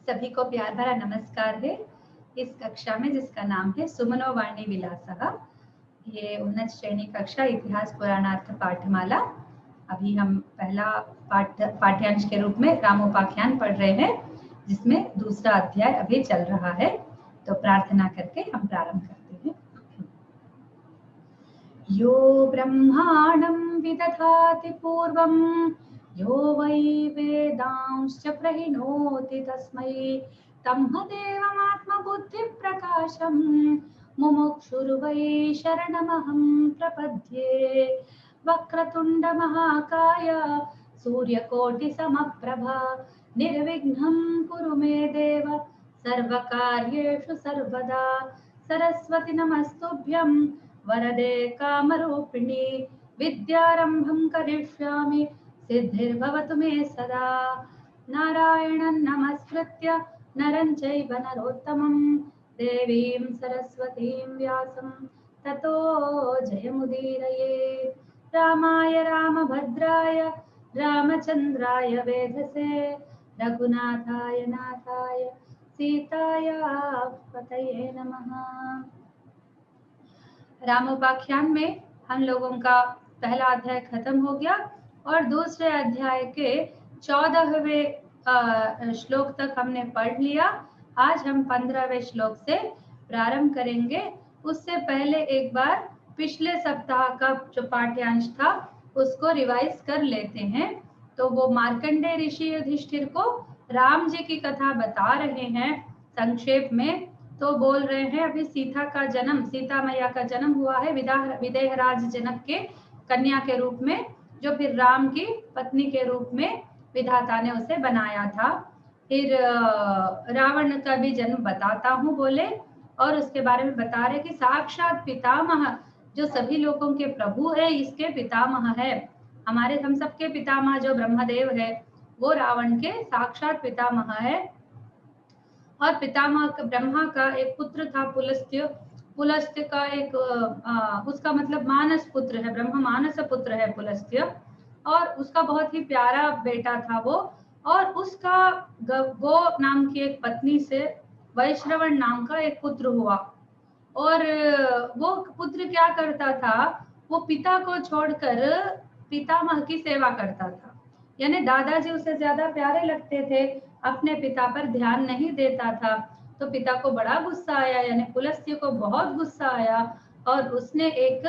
सभी को प्यार भरा नमस्कार है। इस कक्षा में जिसका नाम है सुमनो वाणी विलासः, ये उन्नत श्रेणी कक्षा इतिहास पुराणार्थ पाठमाला। अभी हम पहला पाठ्यांश के रूप में रामोपाख्यान पढ़ रहे हैं, जिसमें दूसरा अध्याय अभी चल रहा है। तो प्रार्थना करके हम प्रारंभ करते हैं। यो ब्रह्माणं विदधाति पूर्वं यो वै वेदांश्च प्रहिणोति तस्मै तन्मदेवमात्मबुद्धिप्रकाशं मुमुक्षुर्वै शरणमहं प्रपद्ये। वक्रतुण्डमहाकाय सूर्यकोटिसमप्रभा निर्विघ्नं कुरु मे देव सर्वकार्येषु सर्वदा। सरस्वती नमस्तुभ्यं वरदे कामरूपिणी विद्यारम्भं करिष्यामि सिद्धिर्भवतु मे सदा। नारायणं नमस्कृत्य नरं चैव नरोत्तमं देवीं सरस्वतीं व्यासं ततो जयमुदीरये। रामाय रामभद्राय रामचन्द्राय वेधसे रघुनाथाय नाथाय सीताया पतये नमः। रामोपाख्यान में हम लोगों का पहला अध्याय खत्म हो गया और दूसरे अध्याय के 14वें श्लोक तक हमने पढ़ लिया। आज हम 15वें श्लोक से प्रारंभ करेंगे। उससे पहले एक बार पिछले सप्ताह का जो पाठ्यांश था उसको रिवाइज कर लेते हैं। तो वो मार्कंडेय ऋषि युधिष्ठिर को राम जी की कथा बता रहे हैं संक्षेप में। तो बोल रहे हैं अभी सीता मैया का जन्म हुआ है विदेहराज जनक के कन्या के रूप में, जो फिर राम की पत्नी के रूप में विधाता ने उसे बनाया था। फिर रावण का भी जन्म बताता हूँ बोले, और उसके बारे में बता रहे कि साक्षात पितामह जो सभी लोगों के प्रभु है, इसके पितामह है। हम सबके पितामह जो ब्रह्मदेव है वो रावण के साक्षात पितामह है। और पितामह ब्रह्मा का एक पुत्र था पुलस्त्य का एक उसका मतलब मानस पुत्र है, ब्रह्म मानस पुत्र है पुलस्त्य, और उसका बहुत ही प्यारा बेटा था वो। और उसका गो नाम की एक पत्नी से वैश्रवण नाम का एक पुत्र हुआ। और वो पुत्र क्या करता था, वो पिता को छोड़कर पितामह की सेवा करता था, यानी दादाजी उसे ज्यादा प्यारे लगते थे, अपने पिता पर ध्यान नहीं देता था। तो पिता को बड़ा गुस्सा आया, यानी पुलस्त्य को बहुत गुस्सा आया, और उसने एक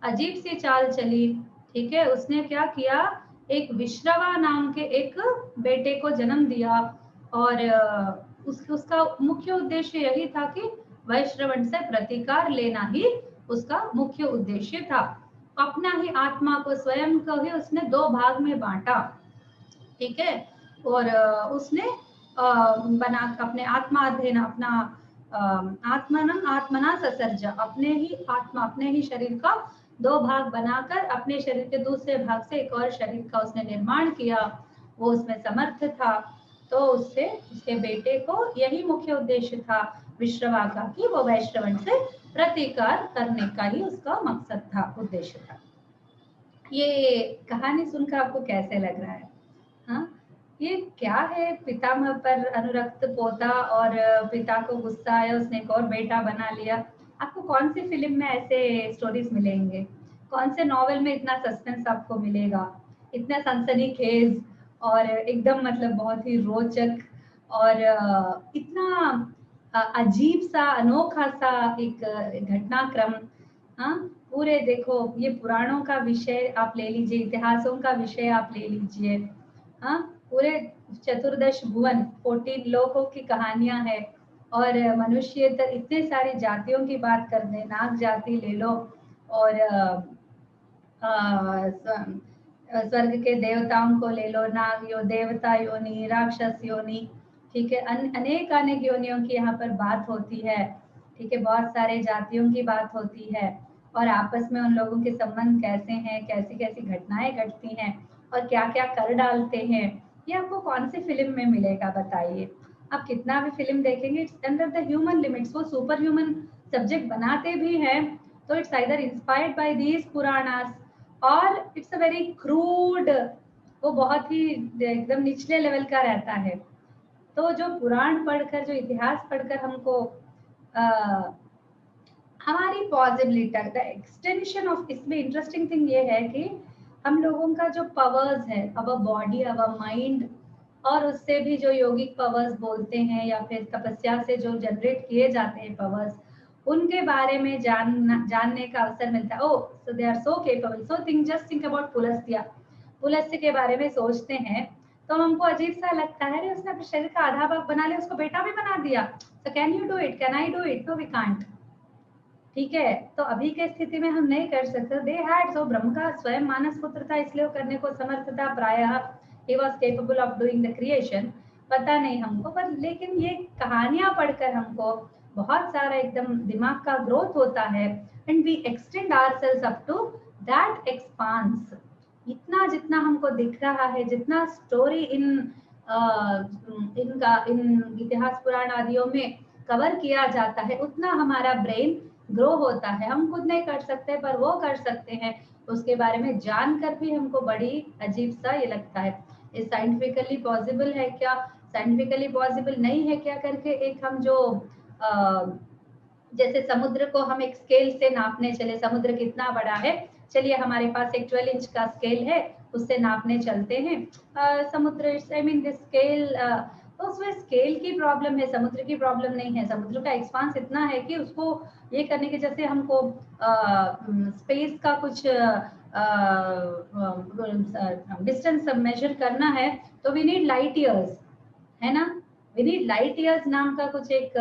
अजीब सी चाल चली। ठीक है, उसने क्या किया, एक विश्रवा नाम के एक बेटे को जन्म दिया। और उसका मुख्य उद्देश्य यही था कि वैश्रवण से प्रतिकार लेना ही उसका मुख्य उद्देश्य था। अपना ही आत्मा को, स्वयं को ही उसने 2 भाग में बांटा। ठीक है, और उसने बना अपने आत्माध्ययन अपना आत्मना ससर्ज, अपने ही शरीर का 2 भाग बनाकर अपने शरीर के दूसरे भाग से एक और शरीर का उसने निर्माण किया। वो उसमें समर्थ था। तो उससे उसके बेटे को यही मुख्य उद्देश्य था विश्रवा का, कि वो वैश्रवण से प्रतिकार करने का ही उसका मकसद था, उद्देश्य था। ये कहानी सुनकर आपको कैसे लग रहा है? हाँ, ये क्या है, पितामह पर अनुरक्त पोता और पिता को गुस्सा आया, उसने एक और बेटा बना लिया। आपको कौन सी फिल्म में ऐसे स्टोरीज मिलेंगे? कौन से नॉवेल में इतना सस्पेंस आपको मिलेगा, इतना सनसनीखेज और एकदम मतलब बहुत ही रोचक और इतना अजीब सा अनोखा सा एक घटनाक्रम। हाँ, पूरे देखो, ये पुराणों का विषय आप ले लीजिए, इतिहासों का विषय आप ले लीजिए। हाँ, पूरे 14 भुवन 14 लोकों की कहानियां हैं। और मनुष्य इतने सारी जातियों की बात कर दे, नाग जाति ले लो, और स्वर्ग के देवताओं को ले लो, नाग देवता योनि, राक्षस योनि। ठीक है, अनेक योनियों की यहाँ पर बात होती है। ठीक है, बहुत सारे जातियों की बात होती है, और आपस में उन लोगों के संबंध कैसे हैं, कैसी कैसी घटनाएं घटती हैं, और क्या क्या कर डालते हैं। ये आपको कौन सी फिल्म में मिलेगा बताइए? आप कितना भी फिल्म देखेंगे, it's under the human limits. वो सुपर ह्यूमन सब्जेक्ट बनाते भी हैं, तो it's either inspired by these Puranas, और इट्स अ वेरी क्रूड, वो बहुत ही एकदम निचले लेवल का रहता है। तो जो पुराण पढ़कर, जो इतिहास पढ़कर हमको हमारी पॉसिबिलिटी, द एक्सटेंशन ऑफ, इसमें इंटरेस्टिंग थिंग ये है कि हम लोगों का जो पावर्स है, अवर बॉडी, अवर माइंड, और उससे भी जो योगिक पावर्स बोलते हैं या फिर तपस्या से जो जनरेट किए जाते हैं पावर्स, उनके बारे में जानने का अवसर मिलता है। Oh, so they are so capable. So think about Pulastya. Pulastya के बारे में सोचते हैं तो हमको अजीब सा लगता है, उसने अपने शरीर का आधा भाग बना लिया, उसको बेटा भी बना दिया। So can you do it, can I do it? No, we can't. ठीक है, तो अभी के स्थिति में हम नहीं कर सकते। दे हैड, सो ब्रह्म का स्वयं मानस पुत्र था, इसलिए वो करने को समर्थ था। प्रायः he was capable of doing the creation. पता नहीं हमको, पर लेकिन ये कहानियां पढ़कर हमको बहुत सारा एकदम दिमाग का ग्रोथ होता है, and we extend ourselves up to that expanse. इतना जितना हमको दिख रहा है, जितना स्टोरी इन इतिहास पुराण आदियों में कवर किया जाता है, उतना हमारा ब्रेन ग्रो होता है। हम खुद नहीं कर सकते, पर वो कर सकते हैं। उसके बारे में जानकर भी हमको बड़ी अजीब सा ये लगता है। ये साइंटिफिकली पॉसिबल है क्या, साइंटिफिकली पॉसिबल नहीं है क्या करके, एक हम जो जैसे समुद्र को हम एक स्केल से नापने चले, समुद्र कितना बड़ा है, चलिए हमारे पास एक 12 इंच का स्केल है, उससे नापने चलते हैं समुद्र, आई मीन दिस स्केल, तो उसमें स्केल की प्रॉब्लम है, समुद्र की प्रॉब्लम नहीं है। समुद्र का एक्सपांस इतना है कि उसको ये करने के, जैसे हमको स्पेस का कुछ डिस्टेंस मेजर करना है तो वी नीड लाइट ईयर्स, है ना। वी नीड लाइट ईयर्स नाम का कुछ एक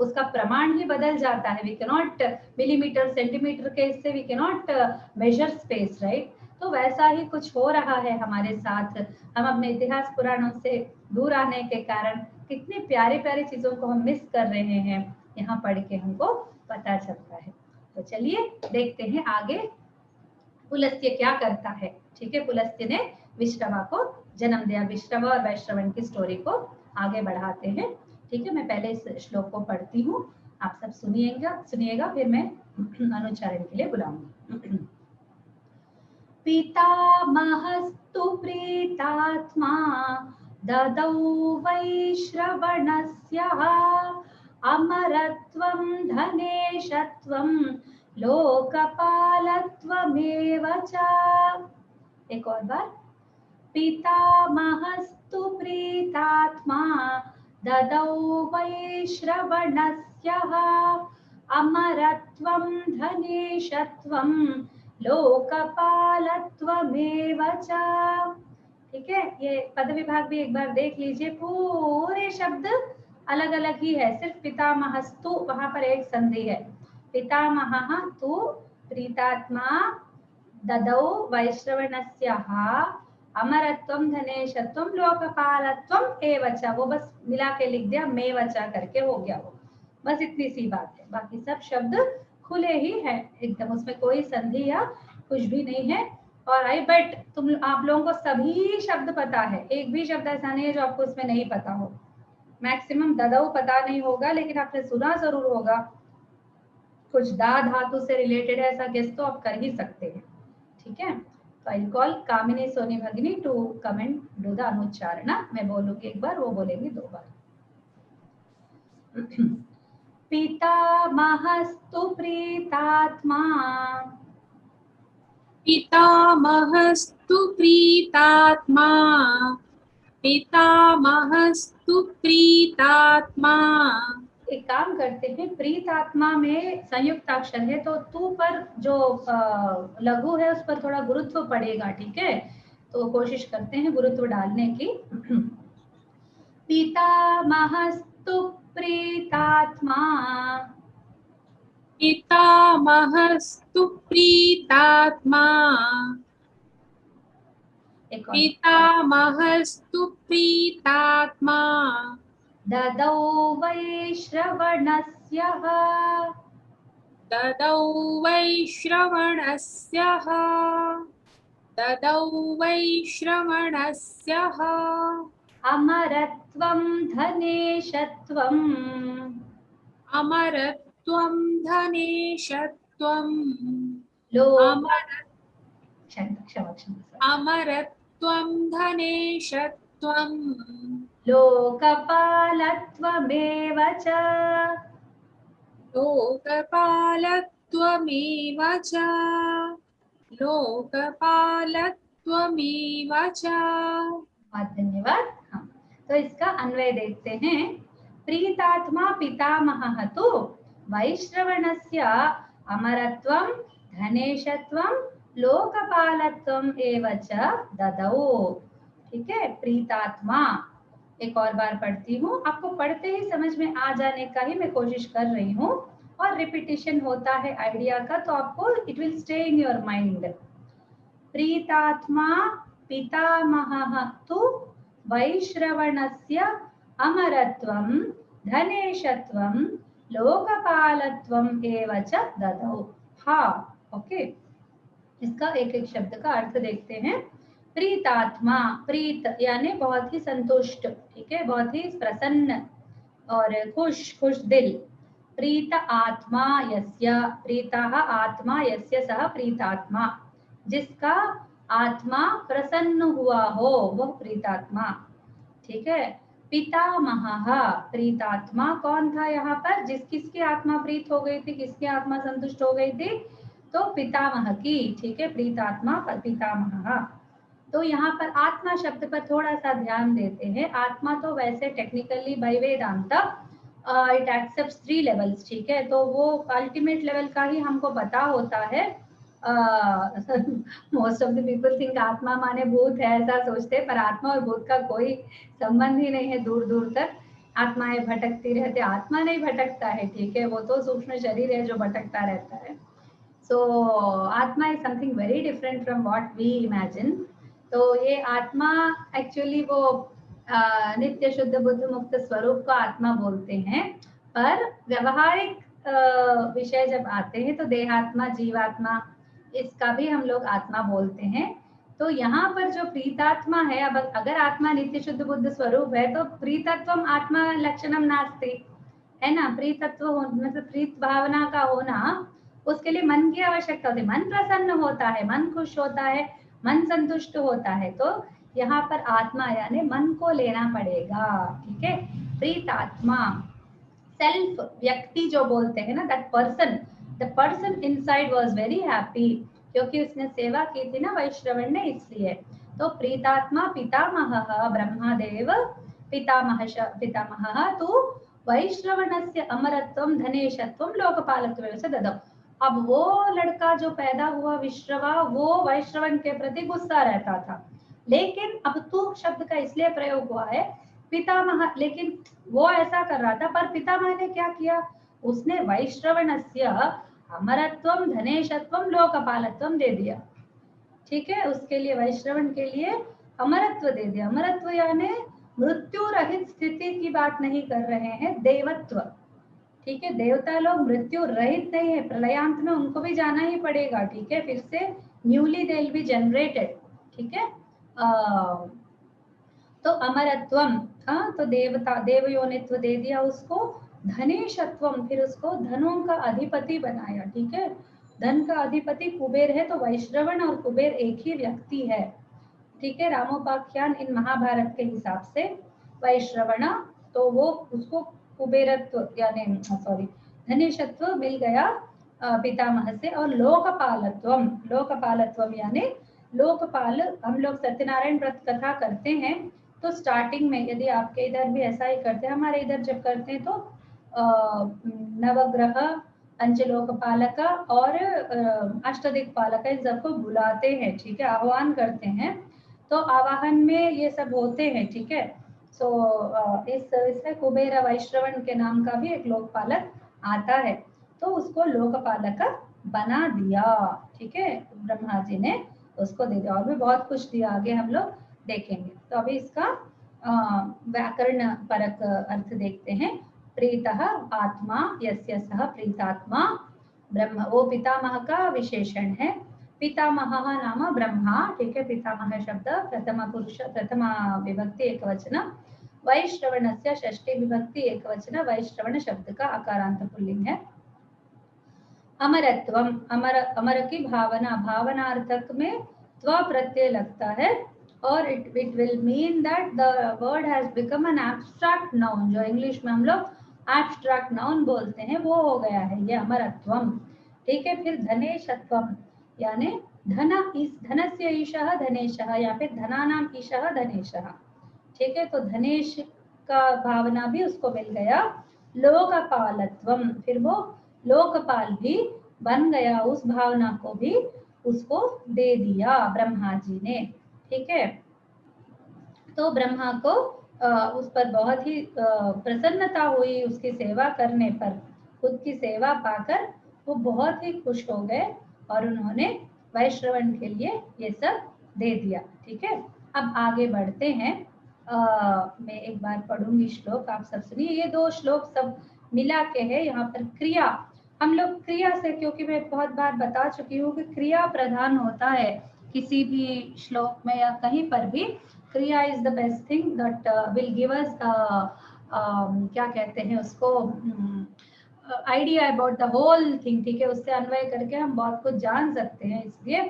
उसका प्रमाण ही बदल जाता है। We can not millimetre centimetre के इससे we can not measure space, right. तो वैसा ही कुछ हो रहा है हमारे साथ। हम अपने इतिहास पुराणों से दूर आने के कारण कितनी प्यारी प्यारी चीजों को हम मिस कर रहे हैं, यहाँ पढ़ के हमको पता चलता है। तो चलिए देखते हैं आगे पुलस्त्य क्या करता है। ठीक है, पुलस्त्य ने विश्रवा को जन्म दिया। विश्रवा और वैश्रवण की स्टोरी को आगे बढ़ाते हैं। ठीक है, मैं पहले इस श्लोक को पढ़ती हूँ, आप सब सुनिएगा, फिर मैं अनुच्चारण के लिए बुलाऊंगी। पितामहस्तु प्रीतात्मा ददौ वैश्रवणस्यः अमरत्वं धनेशत्वं लोकपालत्वमेव च। एक और बार। पितामहस्तु प्रीतात्मा ददौ वैश्रवणस्यः अमरत्वं धनेशत्वं लोकपालत्वमेव च। ठीक है, ये पद विभाग भी एक बार देख लीजिए। पूरे शब्द अलग अलग ही है, सिर्फ पितामहस्तु वहां पर एक संधि है। पितामहः तु प्रीतात्मा ददौ वैश्रवणस्यः अमरत्वं धनेशत्वं लोकपालत्वं एव च। वो बस मिला के लिख दिया, मेव च करके हो गया वो, बस इतनी सी बात है। बाकी सब शब्द खुले ही है एकदम, उसमें कोई संधि या कुछ भी नहीं है। और आई बेट आप लोगों को सभी शब्द पता है, एक भी शब्द ऐसा नहीं है जो आपको इसमें नहीं पता हो। मैक्सिमम ददौ पता नहीं होगा, लेकिन आपने सुना जरूर होगा। कुछ दा धातु से रिलेटेड है, ऐसा गेस तो आप कर ही सकते हैं। ठीक है, तो आई कॉल कामिनी सोनी भगिनी to come and do the अनुच्चारण। मैं बोलूंगी एक बार, वो बोलेंगी 2 बार। पितामहस्तु प्रीतात्मा पितामहस्तु प्रीतात्मा पितामहस्तु प्रीतात्मा। एक काम करते हैं, प्रीतात्मा में संयुक्त अक्षर है तो तू पर जो लघु है उस पर थोड़ा गुरुत्व पड़ेगा। ठीक है, तो कोशिश करते हैं गुरुत्व डालने की। पितामहस्तु प्रीतात्मा पितामहस्तु प्रीतात्मा पितामहस्तु प्रीतात्मा ददौ वैश्रवणस्यः ददौ वैश्रवणस्यः अमरत्वं धनेशत्वम् अमरत्वं धनेशत्वं अमरत्वं धनेशत्वं लोकपालत्वमेव च। लोकपालत्वमेव च। लोकपालत्वमेव च। बहुत धन्यवाद। हाँ, तो इसका अन्वय देखते हैं। प्रीतात्मा पितामहः तु वैश्रवणस्य अमरत्वं धनेशत्वं लोकपालत्वम् एव च ददौ। ठीक है, प्रीतात्मा। एक और बार पढ़ती हूँ, आपको पढ़ते ही समझ में आ जाने का ही मैं कोशिश कर रही हूँ, और रिपीटिशन होता है आइडिया का, तो आपको it will stay in your mind. प्रीतात्मा पितामहः तु वैश्रवणस्य अमरत्वं धनेशत्वं लोकपालत्वम् एव च ददौ। हाँ, ओके, इसका एक एक शब्द का अर्थ देखते हैं। प्रीतात्मा, प्रीत यानी बहुत ही संतुष्ट, ठीक है, बहुत ही प्रसन्न और खुश, खुश दिल। प्रीत आत्मा यस्य, प्रीतः आत्मा यस्य सः प्रीतात्मा, जिसका आत्मा प्रसन्न हुआ हो वह प्रीतात्मा। ठीक है, पितामहः, प्रीतात्मा कौन था यहाँ पर, जिस किसकी आत्मा प्रीत हो गई थी, किसकी आत्मा संतुष्ट हो गई थी, तो पितामह की। ठीक है, प्रीतात्मा पितामहः। तो यहाँ पर आत्मा शब्द पर थोड़ा सा ध्यान देते हैं। आत्मा तो वैसे technically by Vedanta it accepts 3 levels. ठीक है, तो वो अल्टीमेट लेवल का ही हमको पता होता है। Most of the people think आत्मा माने भूत है, ऐसा सोचते हैं, पर आत्मा और भूत का कोई संबंध ही नहीं है दूर दूर तक। आत्माएं भटकती रहती, आत्मा नहीं भटकता है। ठीक है, वो तो सूक्ष्म शरीर है जो भटकता रहता है। So आत्मा is something very different from what we imagine. तो ये आत्मा एक्चुअली वो नित्य शुद्ध बुद्ध मुक्त स्वरूप को आत्मा बोलते हैं, पर व्यवहारिक विषय जब आते हैं तो देहात्मा, जीवात्मा, इसका भी हम लोग आत्मा बोलते हैं। तो यहाँ पर जो प्रीतात्मा है, अब अगर आत्मा नित्य शुद्ध बुद्ध स्वरूप है तो प्रीतत्वम आत्मा लक्षणम नास्ति, है ना। प्रीतत्व मतलब प्रीत भावना का होना, उसके लिए मन की आवश्यकता होती है। मन प्रसन्न होता है, मन खुश होता है, मन संतुष्ट होता है, तो यहाँ पर आत्मा यानी मन को लेना पड़ेगा। ठीक है, प्रीतात्मा सेल्फ, व्यक्ति जो बोलते हैं ना, that person, the person inside was very happy, क्योंकि उसने सेवा की थी ना वैश्रवण ने, इसलिए। तो प्रीतात्मा पितामहः ब्रह्मदेव पितामहः तु वैश्रवणस्य अमरत्वं धनेशत्वं लोकपालत्वं च ददौ। अब वो लड़का जो पैदा हुआ विश्रवा, वो वैश्रवण के प्रति गुस्सा रहता था, लेकिन अब तू शब्द का इसलिए प्रयोग हुआ है पितामह, लेकिन वो ऐसा कर रहा था, पर पितामह ने क्या किया, उसने वैश्रवणस्य अमरत्वम धनेशत्वम लोकपालत्वम दे दिया। ठीक है, उसके लिए वैश्रवण के लिए अमरत्व दे दिया। अमरत्व यानी मृत्यु रहित स्थिति की बात नहीं कर रहे हैं, देवत्व। ठीक है, देवता लोग मृत्यु रहित नहीं है, प्रलयांत में उनको भी जाना ही पड़ेगा। ठीक है, फिर से newly they will be generated. ठीक है, तो अमरत्वम, तो देवता, देवयोनित्व दे दिया उसको। धनेशत्वम, फिर उसको धनों का अधिपति बनाया। ठीक है, धन का अधिपति कुबेर है, तो वैश्रवण और कुबेर एक ही व्यक्ति है। ठीक है, रामोपाख्यान इन महाभारत के हिसाब से वैश्रवण, तो वो उसको कुबेरत्व यानी सॉरी धनेशत्व मिल गया पितामह से। और लोकपालत्वम, लोकपालत्वम यानी लोकपाल, हम लोग सत्यनारायण व्रत कथा करते हैं तो स्टार्टिंग में, यदि आपके इधर भी ऐसा ही करते हैं, हमारे इधर जब करते हैं तो नवग्रह, पंचलोकपालक और अष्टदिक्पालक, इन सबको बुलाते हैं। ठीक है, आह्वान करते हैं, तो आवाहन में ये सब होते हैं। ठीक है, सो इसमें कुबेर वैश्रवण के नाम का भी एक लोकपालक आता है, तो उसको लोकपालक बना दिया। ठीक है, ब्रह्मा जी ने उसको दे दिया, और भी बहुत कुछ दिया, आगे हम लोग देखेंगे। तो अभी इसका व्याकरण परक अर्थ देखते हैं। प्रीतः आत्मा यस्य सः प्रीतात्मा ब्रह्म, वो पितामह का विशेषण है। पितामहः नाम ब्रह्मा। ठीक है, पितामह शब्द प्रथम पुरुष, प्रथम विभक्ति एकवचन, वैश्रवणस्य षष्ठी विभक्ति एकवचन, वैश्रवण शब्द का अकारांत पुल्लिंग है। अमरत्वम, अमर, अमर की भावना, भावनार्थक में त्व प्रत्यय लगता है, और it will mean that the word has become an abstract noun, जो इंग्लिश में हम लोग abstract noun बोलते हैं, वो हो गया है ये अमरत्वम। ठीक है, फिर धनेशत्वम यानी धनस्य ईशः धनेशः या फिर धनानाम ईशः धनेशः। ठीक है, तो धनेश का भावना भी उसको मिल गया। लोकपालत्वम, फिर वो लोकपाल भी बन गया, उस भावना को भी उसको दे दिया ब्रह्मा जी ने। ठीक है, तो ब्रह्मा को उस पर बहुत ही प्रसन्नता हुई उसकी सेवा करने पर। खुद की सेवा पाकर वो बहुत ही खुश हो गए और उन्होंने वैश्रवण के लिए ये सब दे दिया। ठीक है, अब आगे बढ़ते हैं। मैं एक बार पढ़ूंगी श्लोक, आप सब सुनिए। ये दो श्लोक सब मिला के है। यहाँ पर क्रिया, हम लोग क्रिया से, क्योंकि मैं बहुत बार बता चुकी हूँ कि क्रिया प्रधान होता है किसी भी श्लोक में या कहीं पर भी। Kriya is the best thing that will give us क्या कहते हैं उसको, idea about the whole thing. ठीक है, उससे अन्वय करके हम बहुत कुछ जान सकते हैं, इसलिए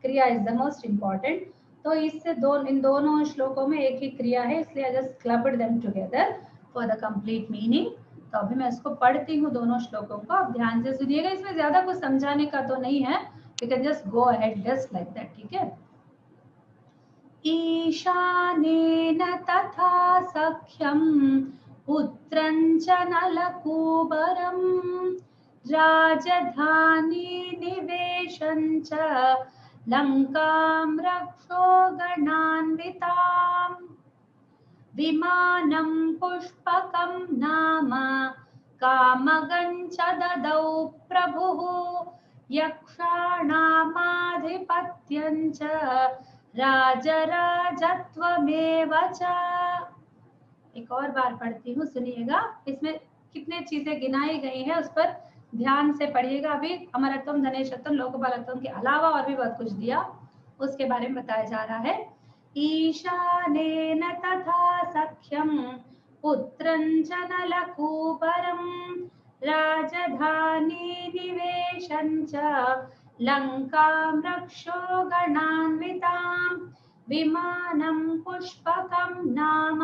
क्रिया इज द मोस्ट इम्पॉर्टेंट। तो इससे इन दोनों श्लोकों में एक ही क्रिया है, इसलिए I just clubbed them together for the complete meaning. तो अभी मैं इसको पढ़ती हूँ दोनों श्लोकों को, आप ध्यान से सुनिएगा। इसमें ज्यादा कुछ समझाने का तो नहीं है, you can just go ahead just like that. ठीक है, ईशानेन तथा सख्यं पुत्रं च नलकूबरं राजधानी निवेशं च लंकां रक्षो गणान्विताम् विमानं पुष्पकं नाम कामगं च ददौ प्रभुः यक्षाणामाधिपत्यं च राजराजत्वमेव च। एक और बार पढ़ती हूँ, सुनिएगा। इसमें कितने चीजें गिनाई गई हैं उस पर ध्यान से पढ़िएगा। अभी अमरत्वम धनेशत्वम लोकपालत्वम के अलावा और भी बहुत कुछ दिया, उसके बारे में बताया जा रहा है। ईशानेन तथा सख्यं पुत्रं च नलकूबरं राजधानी निवेशं च लंकां रक्षो गणान्वितां विमानं पुष्पकं नाम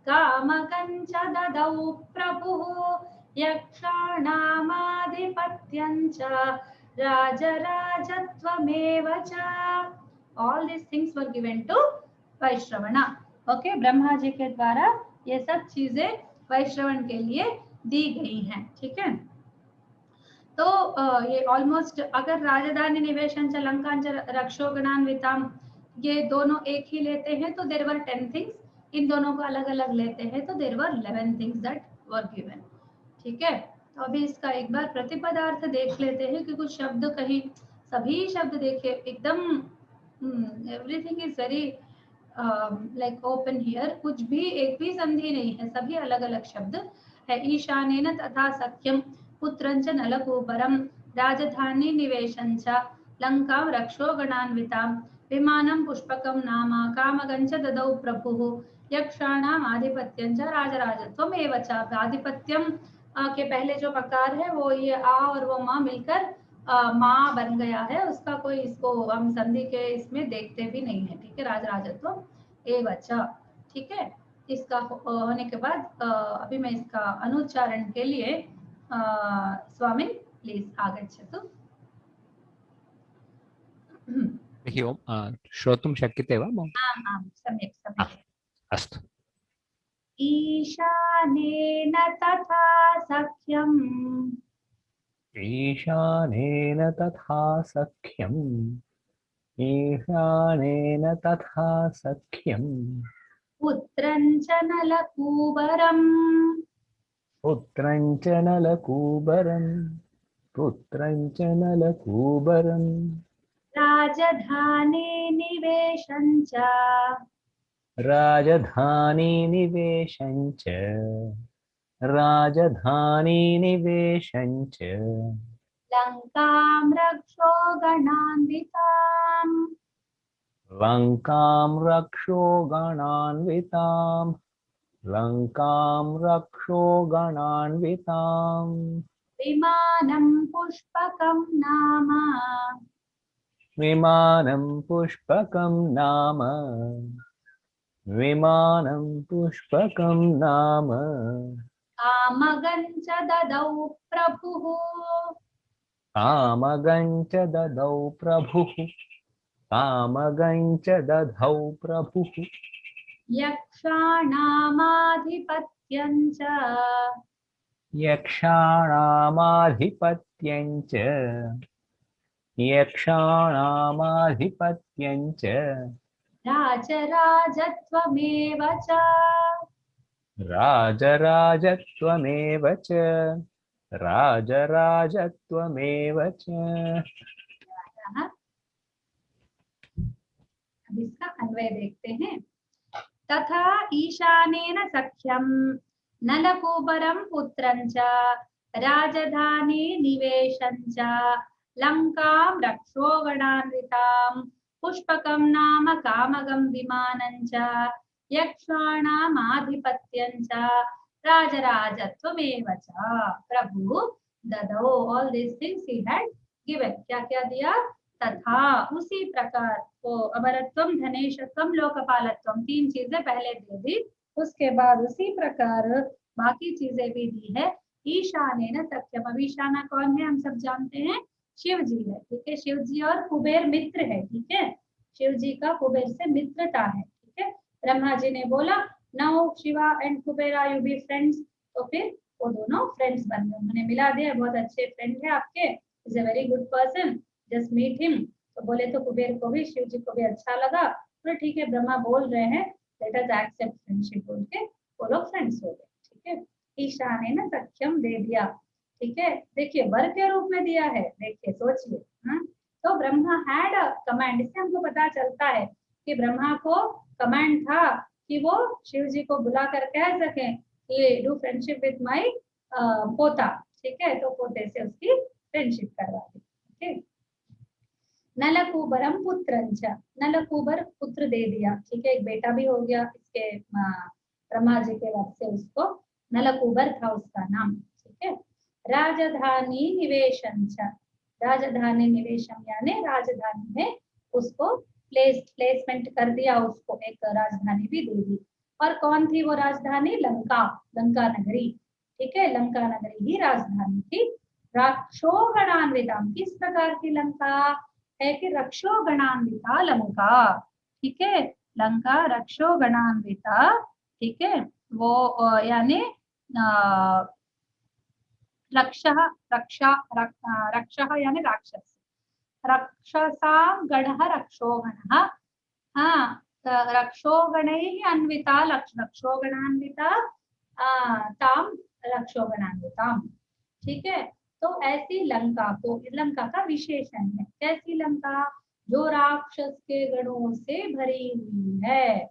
कामगं च ददौ प्रभुः यक्षाणामाधिपत्यं च राजराजत्वमेव च। All these things were given to Vaishravana. Okay, Brahma ji के द्वारा ये सब चीजें वैश्रवण के लिए दी गई हैं। ठीक है, तो ये ऑलमोस्ट, अगर राजधानी निवेशन च लंकां च रक्षो गणान्विताम, ये दोनों एक ही लेते हैं तो देयर वर 10 थिंग्स। इन दोनों को अलग अलग लेते हैं तो there were 11 things that were given. ठीक है, तो अभी इसका एक बार प्रतिपदार्थ देख लेते हैं कि कुछ शब्द कहीं, सभी शब्द देखिए एकदम everything is very like open here, कुछ भी एक भी संधि नहीं है, सभी अलग अलग शब्द है। ईशानेन तथा सख्यम पुत्रं च नलकूबरं राजधानी निवेशं च लंकां रक्षो गणान्वितां विमानं पुष्पकं नाम कामगं च ददौ प्रभुः यक्षाणाम् आधिपत्यं च राजराजत्वमेव च। आधिपत्यम के पहले जो मकार है वो ये आ और वो माँ मिलकर माँ बन गया है, उसका कोई, इसको हम संधि के इसमें देखते भी नहीं है। ठीक है, राजराजत्व एवं च। ठीक है, इसका होने के बाद अभी मैं इसका अनुच्चारण के लिए स्वामी प्लीज आगच्छतु। हरि ओम्, श्रोतुं शक्यते वा? आम् आम्, सम्यक् सम्यक्। अस्तु। ईशानेन तथा सख्यम् ईशानेन तथा सख्यम् ईशानेन तथा सख्यम् पुत्रं च नलकूबरम् पुत्रं च नलकूबरम् पुत्रं च नलकूबरम् राजधानी निवेशं च राजधानी निवेशं च राजधानी निवेशं च लंकां रक्षो गणान्विताम् लंकां रक्षो गणान्विताम् लंकां रक्षो गणान्विताम् विमानं पुष्पकं नाम विमानं पुष्पकं नाम विमानं पुष्पकं नाम कामगञ्च ददौ प्रभुः कामगं च ददौ प्रभुः कामगं च दधौ प्रभुः यक्षाणामाधिपत्यं च यक्षाणामाधिपत्यं च यक्षाणामाधिपत्यं च राजराजत्वमेव च। राजराजत्वमेव च राजराजत्वमेव च। अब इसका अन्वय देखते हैं। तथा ईशानेन सख्यं नलकूबरं पुत्रं च राजधानी निवेशं च लंकां रक्षोगणान्वितां पुष्पकं नाम कामगं विमानं च यक्षाणामाधिपत्यं च राजराजत्वमेव च। प्रभु ददौ all this things he had given. क्या क्या दिया? तथा उसी प्रकार को अमरत्वम धनेशत्वम लोकपालत्वम तीन चीजें पहले दे दी, उसके बाद उसी प्रकार बाकी चीजें भी दी है। ईशाने न सत्यम। अब ईशाना कौन है? हम सब जानते हैं, शिव जी है। ठीक है, शिव जी और कुबेर मित्र है। ठीक है, शिव जी का कुबेर से मित्रता है। ठीक है, ब्रह्मा जी ने बोला now Shiva and Kubera you be friends, तो फिर वो दोनों फ्रेंड्स बन गए। उन्होंने मिला दिया, बहुत अच्छे फ्रेंड है आपके, is a very good person, just meet him. तो बोले तो कुबेर को भी, शिव जी को भी अच्छा लगा। तो ठीक है, ब्रह्मा बोल रहे हैं, लेट अस एक्सेप्ट फ्रेंडशिप बोल के वो लोग फ्रेंड्स हो गए। ठीक है, ईशा ने ना सख्यम दे दिया। ठीक है, देखिए वर के रूप में दिया है। देखिए सोचिए, तो ब्रह्मा हैड अ कमांड। इससे हमको पता चलता है कि ब्रह्मा को कमांड था कि वो शिव जी को बुला कर कह सके कि डू फ्रेंडशिप विथ माय पोता। ठीक है, तो पोते से उसकी फ्रेंडशिप करवा दी। ठीक है, नलकूबरम पुत्रंच, नलकूबर पुत्र दे दिया। ठीक है, एक बेटा भी हो गया इसके ब्रह्मा जी के वक्त से, उसको नलकूबर था उसका नाम। ठीक है, राजधानी निवेशंच, राजधानी निवेशम यानी राजधानी में उसको प्लेसमेंट कर दिया, उसको एक राजधानी भी दे दी। और कौन थी वो राजधानी? लंका, लंका नगरी। ठीक है, लंका नगरी ही राजधानी थी। राक्षोगणान्विता, किस प्रकार की लंका है? कि रक्षोगणान्विता लंका। ठीक है, लंका रक्षोगणान्विता। ठीक है, वो यानी रक्षः रक्षा रक्षः यानी राक्षस, रक्षसां गणः रक्षोगणः। हाँ, रक्षोगणैः अन्विता रक्षोगणान्विता ताम रक्षोगणान्विताम। ठीक है, तो ऐसी लंका को, लंका का विशेषण है। कैसी लंका? जो राक्षस के गणों से भरी हुई है।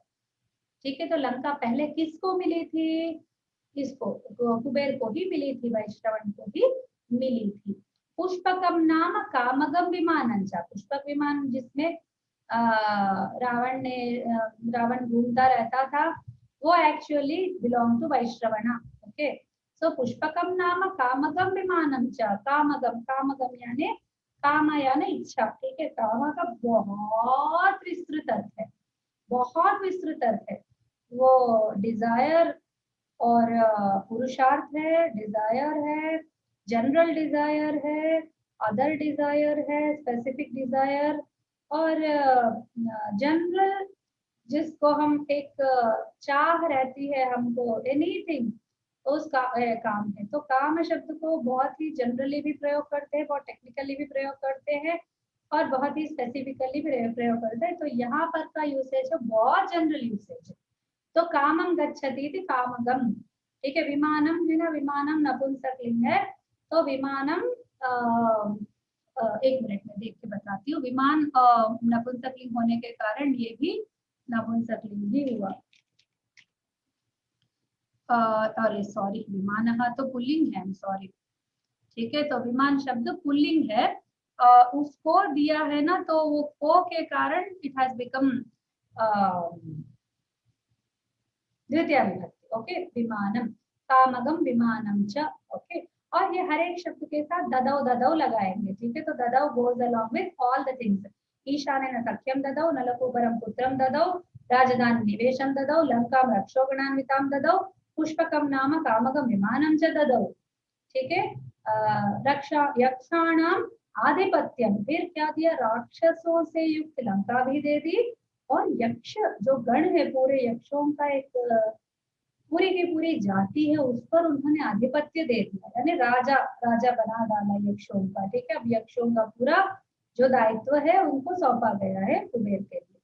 ठीक है, तो लंका पहले किसको मिली थी? किसको? कुबेर को ही मिली थी, वैश्रवण को ही मिली थी। पुष्पकम नाम कामगम विमानं च, पुष्पक विमान जिसमें रावण घूमता रहता था, वो एक्चुअली बिलोंग टू वैश्रवणा। ओके, सो पुष्पकम नाम कामगम विमानं च, कामगम, कामगम यानी काम यानी इच्छा। ठीक है, काम का बहुत विस्तृत अर्थ है, बहुत विस्तृत अर्थ है। वो डिजायर और पुरुषार्थ है, डिजायर है, जनरल डिजायर है, अदर डिजायर है, स्पेसिफिक डिजायर, और जनरल जिसको हम एक चाह रहती है हमको एनीथिंग, तो उसका काम है। तो काम शब्द को बहुत ही जनरली भी प्रयोग करते हैं, बहुत टेक्निकली भी प्रयोग करते हैं, और बहुत ही स्पेसिफिकली भी प्रयोग करते हैं। तो यहाँ पर का यूसेज है बहुत जनरल यूसेज है। तो कामम गच्छति थी कामगम। ठीक है, विमानम है ना, विमानम नपुंसकलिंग है, तो विमानम एक मिनट में देख के बताती हूँ। विमान नपुंसकलिंग होने के कारण ये भी नपुंसकलिंग ही हुआ। अरे सॉरी, विमान तो पुल्लिंग है, सॉरी। ठीक है, तो विमान शब्द पुल्लिंग है, उसको दिया है ना, तो वो को के कारण इट हैज बिकम द्वितीय विभक्ति। ओके, विमानम, कामगम विमानम च। ओके, और ये हर एक शब्द के साथ ददौ ददौ लगाएंगे। ठीक है, तो ददौ goes along with all the things. ईशानेन सख्यं ददौ नलकूबरं पुत्रं ददौ राजधानी निवेशं ददौ लंकां रक्षोगणान्वितां ददौ पुष्पकं नाम कामकं विमानं च ददौ। ठीक है, रक्षा यक्षाणाम आधिपत्यम, फिर क्या दिया, राक्षसों से युक्त लंका भी दे दी, और यक्ष जो गण है पूरे यक्षों का एक पूरी की पूरी जाति है उस पर उन्होंने आधिपत्य दे दिया, यानी राजा राजा बना डाला यक्षों का। ठीक है, अब यक्षों का पूरा जो दायित्व है उनको सौंपा गया है कुबेर के लिए।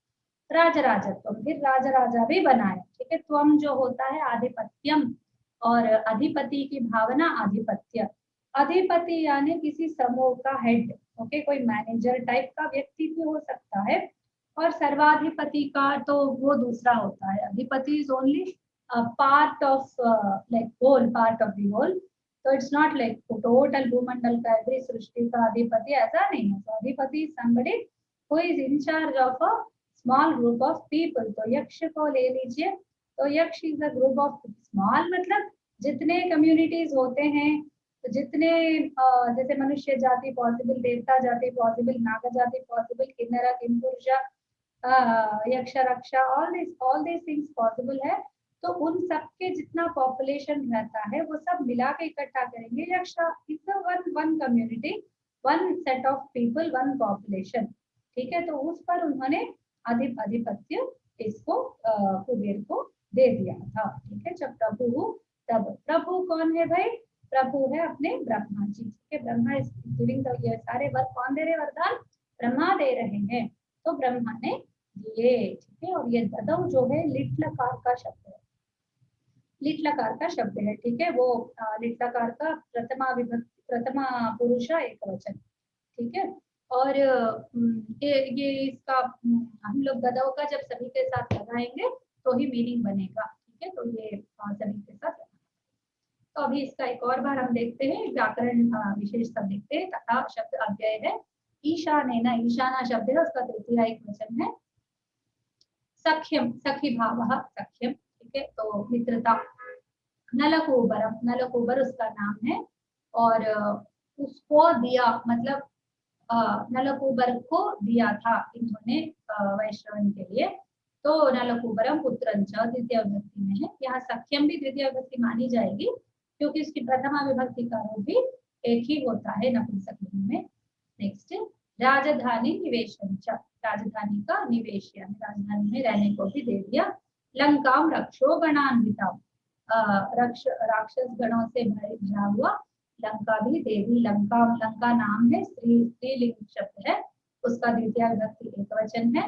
राजराजत्व, फिर राजा राजा भी बनाए। ठीक है, त्वम जो होता है आधिपत्यम, और अधिपति की भावना आधिपत्य। अधिपति यानी किसी समूह का हेड, ओके, कोई मैनेजर टाइप का व्यक्ति भी हो सकता है, और सर्वाधिपति का तो वो दूसरा होता है। Adhipati is only part of like whole, part of the whole, तो इट्स नॉट लाइक टोटल भूमंडल का, एवरी सृष्टि का अधिपति, ऐसा नहीं है। तो अधिपति somebody who is in charge of a small group of people। तो यक्ष को ले लीजिए, तो यक्ष is a group of small, मतलब जितने कम्युनिटीज होते हैं, तो जितने जैसे मनुष्य जाति पॉसिबल, देवता जाति पॉसिबल, नाग जाति पॉसिबल, किन्नर किंपुरुष, यक्ष रक्षा, ऑल दिस थिंग्स पॉसिबल है। तो उन सबके जितना पॉपुलेशन रहता है वो सब मिला के इकट्ठा करेंगे यक्ष। It's one community, one set of people, one population. ठीक है, तो उस पर उन्होंने आधिपत्य इसको कुबेर को दे दिया था। ठीक है, जब प्रभु, तब प्रभु कौन है भाई, प्रभु है अपने ब्रह्मा जी। ठीक है, ब्रह्मा इज गिविंग द, ये सारे वर कौन दे रहे, वरदान ब्रह्मा दे रहे हैं, तो ब्रह्मा ने दिए। ठीक है, और ये ददौ जो है लिट लकार का शब्द है, लिट लकार का शब्द है। ठीक है, वो लिट लकार का प्रथमा विभक्ति, प्रथमा पुरुष एक वचन। ठीक है, और ये इसका हम लोग गदौ का जब सभी के साथ लगाएंगे तो ही मीनिंग बनेगा। ठीक है, तो ये सभी के साथ। तो अभी इसका एक और बार हम देखते हैं, व्याकरण विशेष सब देखते हैं। तथा शब्द अव्यय है, ईशानेन, ईशाना शब्द है, उसका तृतीय एक वचन है। सख्यम, सखी भाव, सख्यम। ठीक है, तो मित्रता। नलकूबरम, नलकूबर उसका नाम है, और उसको दिया, मतलब नलकूबर को दिया था इन्होंने वैश्रवण के लिए। तो नलकूबरम पुत्रंच द्वितीय विभक्ति में है, यहाँ सख्यम भी द्वितीय विभक्ति मानी जाएगी, क्योंकि इसकी प्रथमा विभक्ति का रूप भी एक ही होता है नपुंसक लिंग में। नेक्स्ट, राजधानी निवेशंच, राजधानी का निवेश, यानी राजधानी में रहने को भी दे दिया। लंकाम रक्षो गणान्विता, राक्षस गणों से भरा हुआ लंका भी दे दी। लंका, लंका नाम है, स्त्रीलिंग शब्द है, उसका द्वितीय विभक्ति एक वचन है,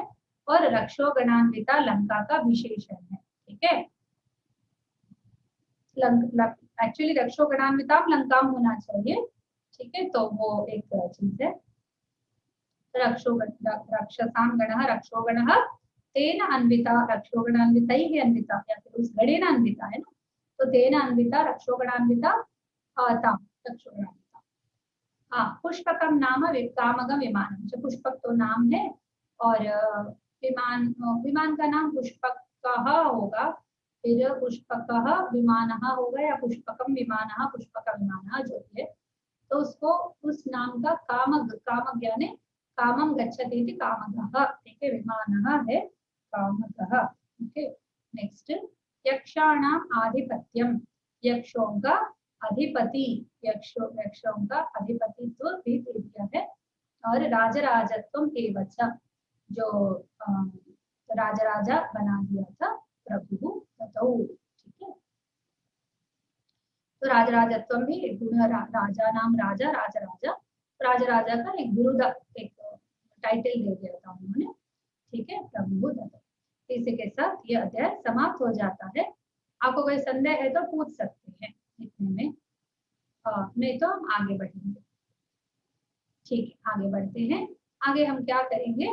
और रक्षो गणान्विता लंका का विशेषण है। ठीक है, एक्चुअली रक्षो गणान्विता लंकाम होना चाहिए। ठीक है, तो वो एक चीज है। रक्षो रक्षसाम गणः रक्षो गणः तेन अन्विता, रक्षो गणान्विता ही अन्विता, या फिर उस गणेन अन्विता है ना, तो तेन अन्विता रक्षो गणान्विता ताम, रक्षो गणान्विता। हाँ, पुष्पकम नाम कामगम विमानम, जो पुष्पक तो नाम है, और विमान, विमान का नाम पुष्पकः होगा, फिर पुष्पकः विमानः होगा, या पुष्पकम विमानः, पुष्पक विमानः जो है, तो उसको उस नाम का कामग, कामग यानी कामम गच्छति इति कामगः। ठीक है, विमानः है कामगः। ओके, नेक्स्ट, यक्षाणाम आधिपत्यम, यक्षों का अधिपति, यक्षों का अधिपतित्व भी दे दिया है। और राजराजत्वम एवच, जो राजा बना दिया था प्रभु ततौ। ठीक है, तो राजराजत्व भी गुण, राजा नाम राजा, राजा राजा का एक गुरु, एक टाइटल दे दिया था उन्होंने। ठीक है, प्रभु ततौ। इसी के साथ ये अध्याय समाप्त हो जाता है। आपको कोई संदेह है तो पूछ सकते हैं इतने में, नहीं तो हम आगे बढ़ेंगे। ठीक है, आगे बढ़ते हैं। आगे हम क्या करेंगे,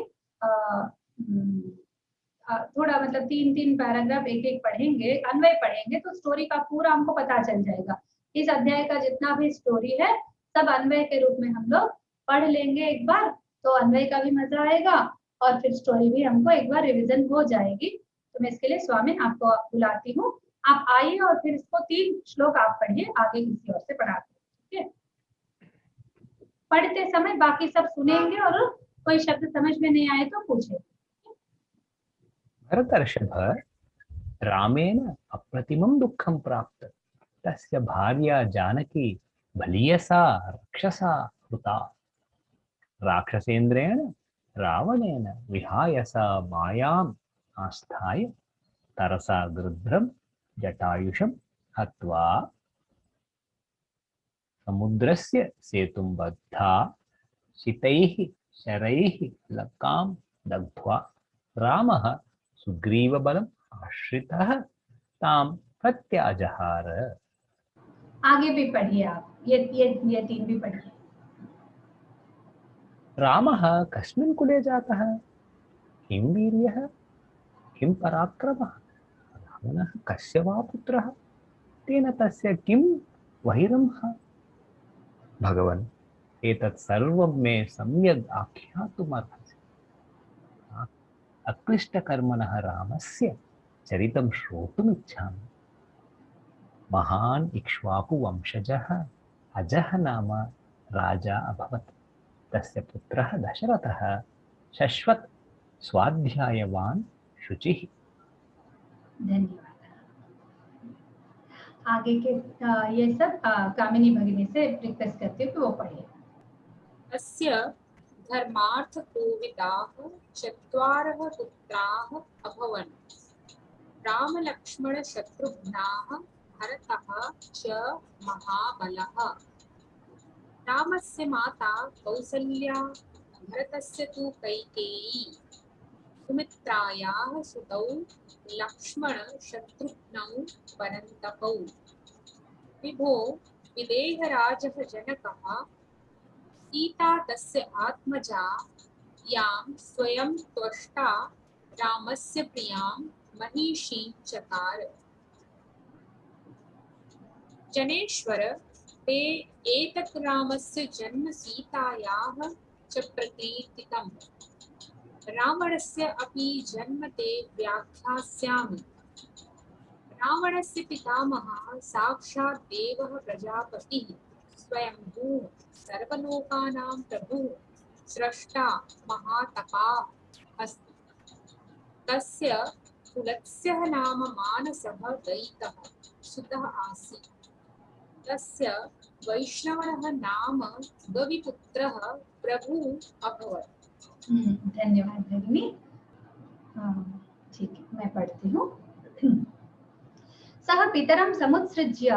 थोड़ा मतलब 3-3 पैराग्राफ एक एक पढ़ेंगे, अन्वय पढ़ेंगे, तो स्टोरी का पूरा हमको पता चल जाएगा। इस अध्याय का जितना भी स्टोरी है सब अन्वय के रूप में हम लोग पढ़ लेंगे एक बार, तो अन्वय का भी मजा आएगा, और फिर स्टोरी भी हमको एक बार रिविजन हो जाएगी। तो मैं इसके लिए स्वामी आपको बुलाती हूँ, आप आइए और फिर इसको 3 श्लोक आप पढ़िए, आगे किसी और से पढ़ाते हैं। ठीक है, पढ़ते समय बाकी सब सुनेंगे और कोई शब्द समझ में नहीं आए तो पूछे। भरतर्षभ, रामेण अप्रतिमं दुःखं प्राप्त। तस्य भार्या जानकी बलीयसा रक्षसा हृता। राक्षसेन्द्रेण रावणेन विहाय सा मायाम् आस्थाय तरसा गृध्रं जटायुषं हत्वा समुद्रस्य सेतुं बद्धा शितैः शरैः लङ्कां दग्ध्वा रामः सुग्रीवबलम् आश्रितः तां प्रत्याजहार। आगे भी पढ़िए आप, ये 3 भी पढ़िए। रामः कस्मिन् कुले जातः? किं वीर्यः, किं पराक्रमः? रावणः कस्य वा पुत्रः? तेन तस्य किं वैरं? भगवन्, एतत् सर्वं मे सम्यक् आख्यातुमर्हसि। अक्लिष्टकर्मणः रामस्य चरितं श्रोतुमिच्छामि। महान् इक्ष्वाकुवंशजः अजः नाम राजा अभवत्। तस्य पुत्रः दशरथः शश्वत् स्वाध्यायवान् शुचिः। धन्यवाद। आगे के ये सब कामिनी भगिनी से रिक्वेस्ट करती हूँ कि वो पढ़िए। तस्य धर्मार्थकोविदाः चत्वारः पुत्राः अभवन्। रामलक्ष्मणशत्रुघ्नाः भरतः च महाबलः। रामस्य माता कौसल्या, भरतस्य तु कैकेयी। सुमित्रायाः सुतौ लक्ष्मणशत्रुघ्नौ परन्तपौ। विभो विदेहराजः जनकः, सीता तस्य आत्मजा, यां स्वयं त्वष्टा रामस्य प्रियां महिषीं चकार। जनेश्वर, ते एतत् रामस्य जन्म सीतायाः च प्रकीर्तितम्। रावणस्य अपि जन्म ते व्याख्यास्यामि। रावणस्य पितामहः साक्षात् देवः प्रजापतिः, स्वयंभूः सर्वलोकानां प्रभुः, स्रष्टा महातपः अस्ति। तस्य कुलस्यः नाम मानसः दयितः सुतः आसीत्। तस्य वैष्णवः नाम गविपुत्रः प्रभुः अभवत्। धन्यवाद भगिनी। ठीक है, मैं पढ़ती हूँ। सः पितरं समुत्सृज्य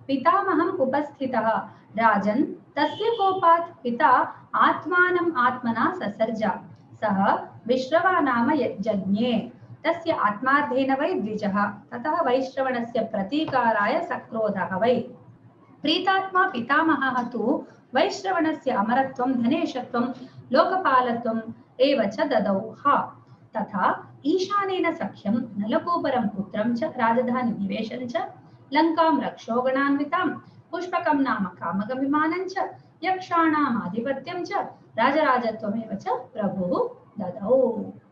पितामहम् उपस्थितः। राजन्, तस्य कोपात् पिता आत्मानम् आत्मना ससर्ज। सः विश्रवा नाम जज्ञे। तस्य आत्मार्थेन वै द्विजः। ततः वैश्रवणस्य प्रतीकाराय सक्रोधः वै। प्रीतात्मा पितामहः तु वैश्रवणस्य अमरत्वं, धनेशत्वं, लोकपालत्वम् एव च ददौ। तथा ईशानेन सख्यं, नलकूबरं पुत्रं च, राजधानी निवेशं च, लङ्कां रक्षोगणान्वितां, पुष्पकं नाम कामगविमानं च, यक्षाणाम् आधिपत्यं च, राजराजत्वमेव च प्रभुः ददौ।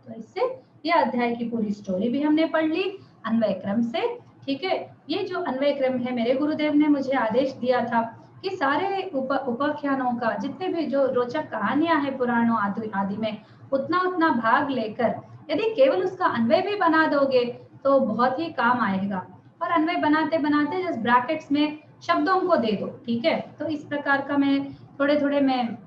तो इससे ये अध्याय की पूरी स्टोरी भी हमने पढ़ ली अन्वय क्रम से। ठीक है, ये जो अन्वय क्रम है, मेरे गुरुदेव ने मुझे आदेश दिया था कि सारे उपाख्यानों का जितने भी जो रोचक कहानियां हैं पुराणों आदि में उतना उतना भाग लेकर यदि केवल उसका अन्वय भी बना दोगे तो बहुत ही काम आएगा। और अन्वय बनाते बनाते जस्ट ब्रैकेट्स में शब्दों को दे दो। ठीक है, तो इस प्रकार का मैं थोड़े थोड़े मैं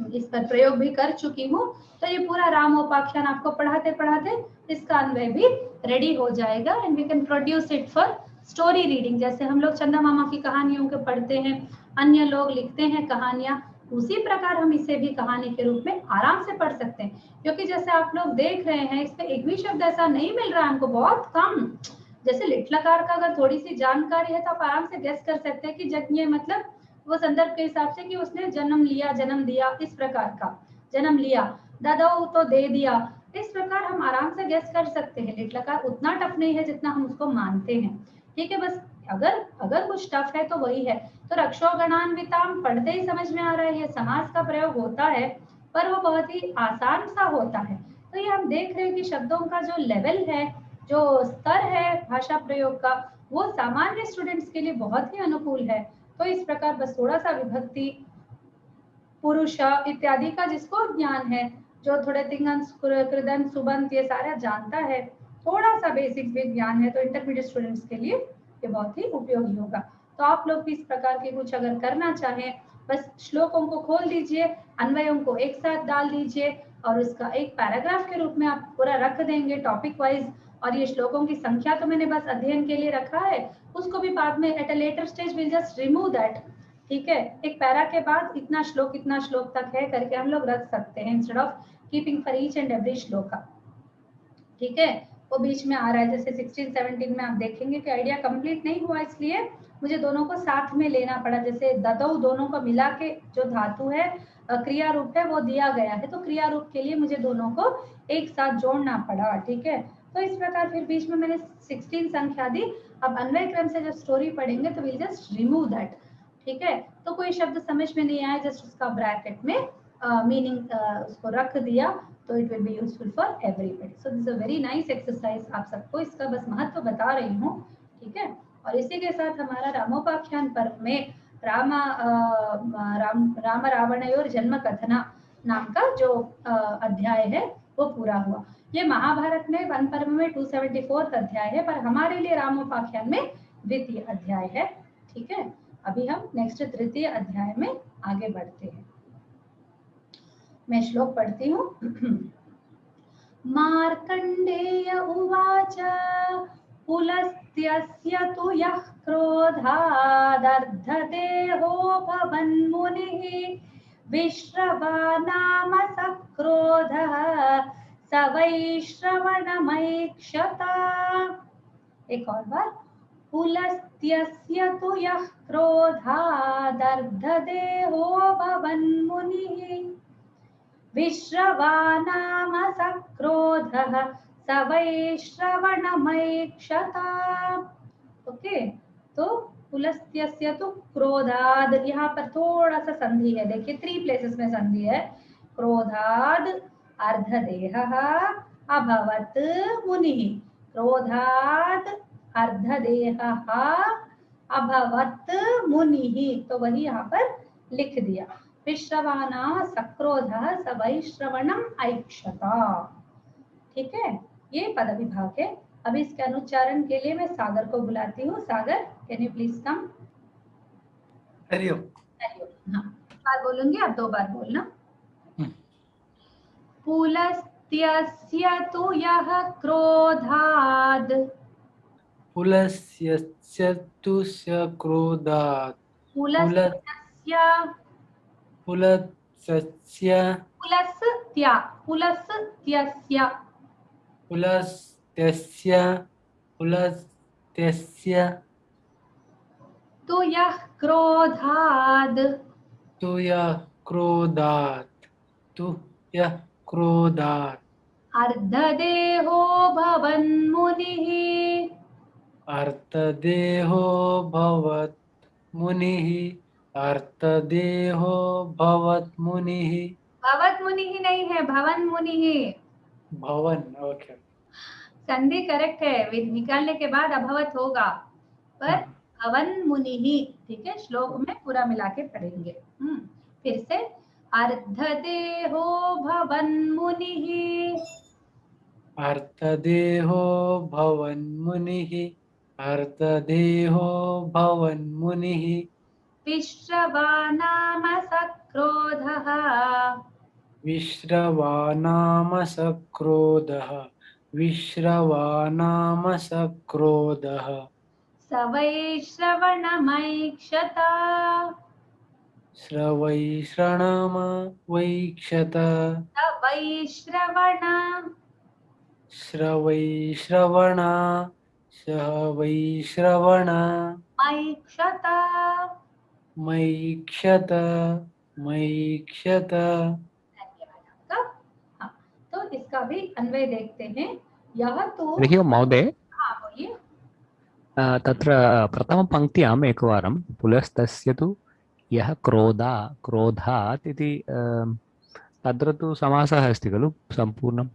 इस पर प्रयोग भी कर चुकी हूँ। तो ये पूरा रामोपाख्यान आपको पढ़ाते पढ़ाते इसका अन्वय भी रेडी हो जाएगा and we can produce it for story reading. जैसे हम लोग चंदा मामा की कहानियों को पढ़ते हैं, अन्य लोग लिखते हैं कहानियां, उसी प्रकार हम इसे भी कहानी के रूप में आराम से पढ़ सकते हैं। क्योंकि जैसे आप लोग देख रहे हैं इसमें एक भी शब्द ऐसा नहीं मिल रहा है हमको, बहुत कम। जैसे लिट्लकार का अगर थोड़ी सी जानकारी है तो आप आराम से गेस कर सकते हैं कि जज्ञ मतलब वो संदर्भ के हिसाब से कि उसने जन्म लिया, जन्म दिया, इस प्रकार का जन्म लिया, ददौ तो दे दिया, इस प्रकार हम आराम से गेस कर सकते हैं। लिट्लकार उतना टफ नहीं है जितना हम उसको मानते हैं। ठीक है, बस अगर कुछ टफ है तो वही है। तो रक्षोगणान्विताम पढ़ते ही समझ में आ रहा है, ये समास का प्रयोग होता है पर वो बहुत ही आसान सा होता है। तो ये हम देख रहे हैं कि शब्दों का जो लेवल है, जो स्तर है भाषा प्रयोग का, वो सामान्य स्टूडेंट्स के लिए बहुत ही अनुकूल है। तो इस प्रकार बस थोड़ा सा विभक्ति पुरुष इत्यादि का जिसको ज्ञान है, जो थोड़े तिंगंत कृदंत सुबंत ये सारा जानता है, थोड़ा सा बेसिक भी ज्ञान है, तो इंटरमीडिएट स्टूडेंट्स के लिए ये बहुत ही उपयोगी होगा। तो आप लोग भी इस प्रकार के कुछ अगर करना चाहें, बस श्लोकों को खोल दीजिए, अन्वयों को एक साथ डाल दीजिए और उसका एक पैराग्राफ के रूप में आप पूरा रख देंगे टॉपिक वाइज। और ये श्लोकों की संख्या तो मैंने बस अध्ययन के लिए रखा है, उसको भी बाद में at a later stage will just remove that. ठीक है, एक पैरा के बाद इतना श्लोक तक है करके हम लोग रख सकते हैं instead of keeping for each and every shloka. ठीक है, वो बीच में आ रहा है, जैसे 16-17 में आप देखेंगे कि आइडिया कंप्लीट नहीं हुआ, इसलिए मुझे दोनों को साथ में लेना पड़ा। जैसे ददौ दोनों को मिला के जो धातु है क्रिया रूप है वो दिया गया है, तो क्रिया रूप के लिए मुझे दोनों को एक साथ जोड़ना पड़ा। ठीक है, तो इस प्रकार फिर बीच में मैंने 16 संख्या दी। अब अन्वय क्रम से जब स्टोरी पढ़ेंगे तो विल जस्ट रिमूव दैट। ठीक है, तो कोई शब्द समझ में नहीं आया, जस्ट उसका ब्रैकेट में मीनिंग उसको रख दिया, तो it will be useful for everybody. So this is a very nice exercise, आप सबको इसका बस महत्व बता रही हूँ। ठीक है, और इसी के साथ हमारा रामोपाख्यान पर्व में राम रावणयोर जन्म कथना नाम का जो अध्याय है वो पूरा हुआ। ये महाभारत में वन पर्व में 274 अध्याय है, पर हमारे लिए रामोपाख्यान में द्वितीय अध्याय है। ठीक है, अभी हम नेक्स्ट तृतीय अध्याय में आगे बढ़ते हैं। मैं श्लोक पढ़ती हूँ। मार्कंडेय उवाच पुलस्त्यस्य तु यः क्रोधादर्धदेहो भवन्मुनिः विश्रवानाम सक्रोधः स वैश्रवणमैक्षता। एक और बार। पुलस्त्यस्य तु यः क्रोधादर्धदेहो भवन्मुनिः विश्रवानाम सक्रोधः स वैश्रवणमैक्षता। ओके, तो पुलस्त्यस्य तु क्रोधाद, यहाँ पर थोड़ा सा संधि है, देखिए 3 प्लेसेस में संधि है। क्रोधाद अर्धदेहः अभवत् मुनिः, क्रोधाद अर्धदेहः अभवत् मुनिः, तो वही यहाँ पर लिख दिया। विश्रवाना सक्रोधः स वैश्रवणम ऐक्षता। ठीक है, ये पद विभाग है। अब इसके अनुच्चारण के लिए मैं सागर को बुलाती हूँ। Sagar, can you please come? हरिओम। हरिओम, हाँ, बार बोलूंगी, आप 2 बार बोलना। पुलस्त्यस्य तु यः क्रोधाद्, पुलस्यस्य तु स्य क्रोधात्, पुलस्त्य पुलस्त्य पुलस्त्या पुलस्त्यस्य पुलस्त्यस्य पुलस्त्यस्य तु यः क्रोधाद् तु यः क्रोधात्, तु यः क्रोधात् अर्धदेहो भवन्मुनिः अर्थदेहो भवत् मुनिः, अर्थदेहो भवत् मुनिः। भवत मुनिः नहीं है, भवन मुनिः। भवन, ओके, संधि करेक्ट है, निकालने के बाद अभवत होगा, पर भवन मुनिः। ठीक है, श्लोक में पूरा मिला के पढ़ेंगे। फिर से, अर्धदेहो भवन मुनिः, अर्थदेहो भवन मुनिः, अर्थदेहो भवन मुनिः। विश्रवानाम सक्रोधः, विश्रवानाम सक्रोधः, विश्रवानाम सक्रोधः स वैश्रवणमैक्षता, श्रवैश्रणम वैक्षत, वैश्रवण श्रवैश्रवण श्रवैश्रवण मैक्षता। मैक्षत मैक्षत। धन्यवाद आपका। हाँ, तो इसका भी अन्वय देखते हैं। यह तो हरि ओम् महोदय, हाँ बोलिए। तत्र प्रथमपङ्क्त्याम् एकवारं पुलस्तस्य तु यः क्रोधात् इति तत्र तु समासः अस्ति खलु सम्पूर्णं?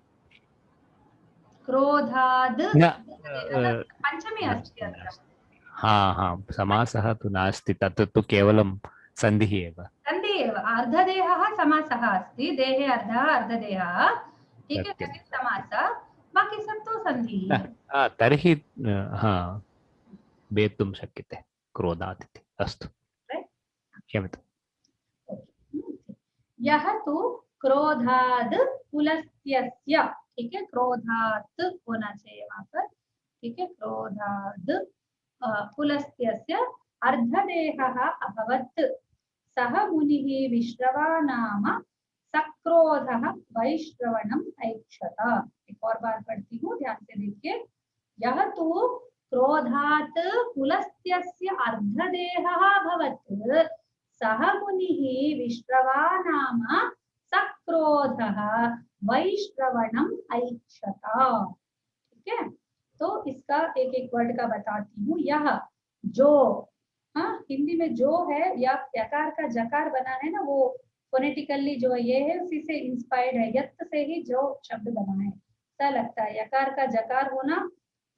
क्रोधाद् न, पंचमी अस्ति अत्र। हाँ हाँ, समासः तु नास्ति, तत् तु केवलं सन्धिः एव। सन्धिः एव अर्धदेहः समासः अस्ति, देहे अर्धः अर्धदेहः, ठीक है, सत्यं। तदेव समासः, बाकी सब तो संधिः है। तर्हि हा वेत्तुं शक्यते क्रोधात् इति। अस्तु, क्षम्यताम्। यह तु क्रोधाद् पुलस्त्यस्य, ठीक है, क्रोधात् होना चाहिए वहां पर, ठीक है, क्रोधाद् पुलस्त्यस्य अर्धदेहः अभवत्, सः मुनिः विश्रवा नाम सक्रोधः वैश्रवणम् ऐक्षत। एक और बार पढ़ती हूँ, ध्यान से देखिए। यह तु क्रोधात् पुलस्त्यस्य अर्धदेहः अभवत्, सः मुनिः विश्रवा नाम सक्रोधः वैश्रवणम् ऐक्षत। ठीक है, तो इसका एक एक वर्ड का बताती हूँ। यह जो, हाँ हिंदी में जो है या यकार का जकार बना है ना, वो फोनेटिकली जो ये है उसी से इंस्पायर्ड है, यत् से ही जो शब्द बना है, ऐसा लगता है। यकार का जकार होना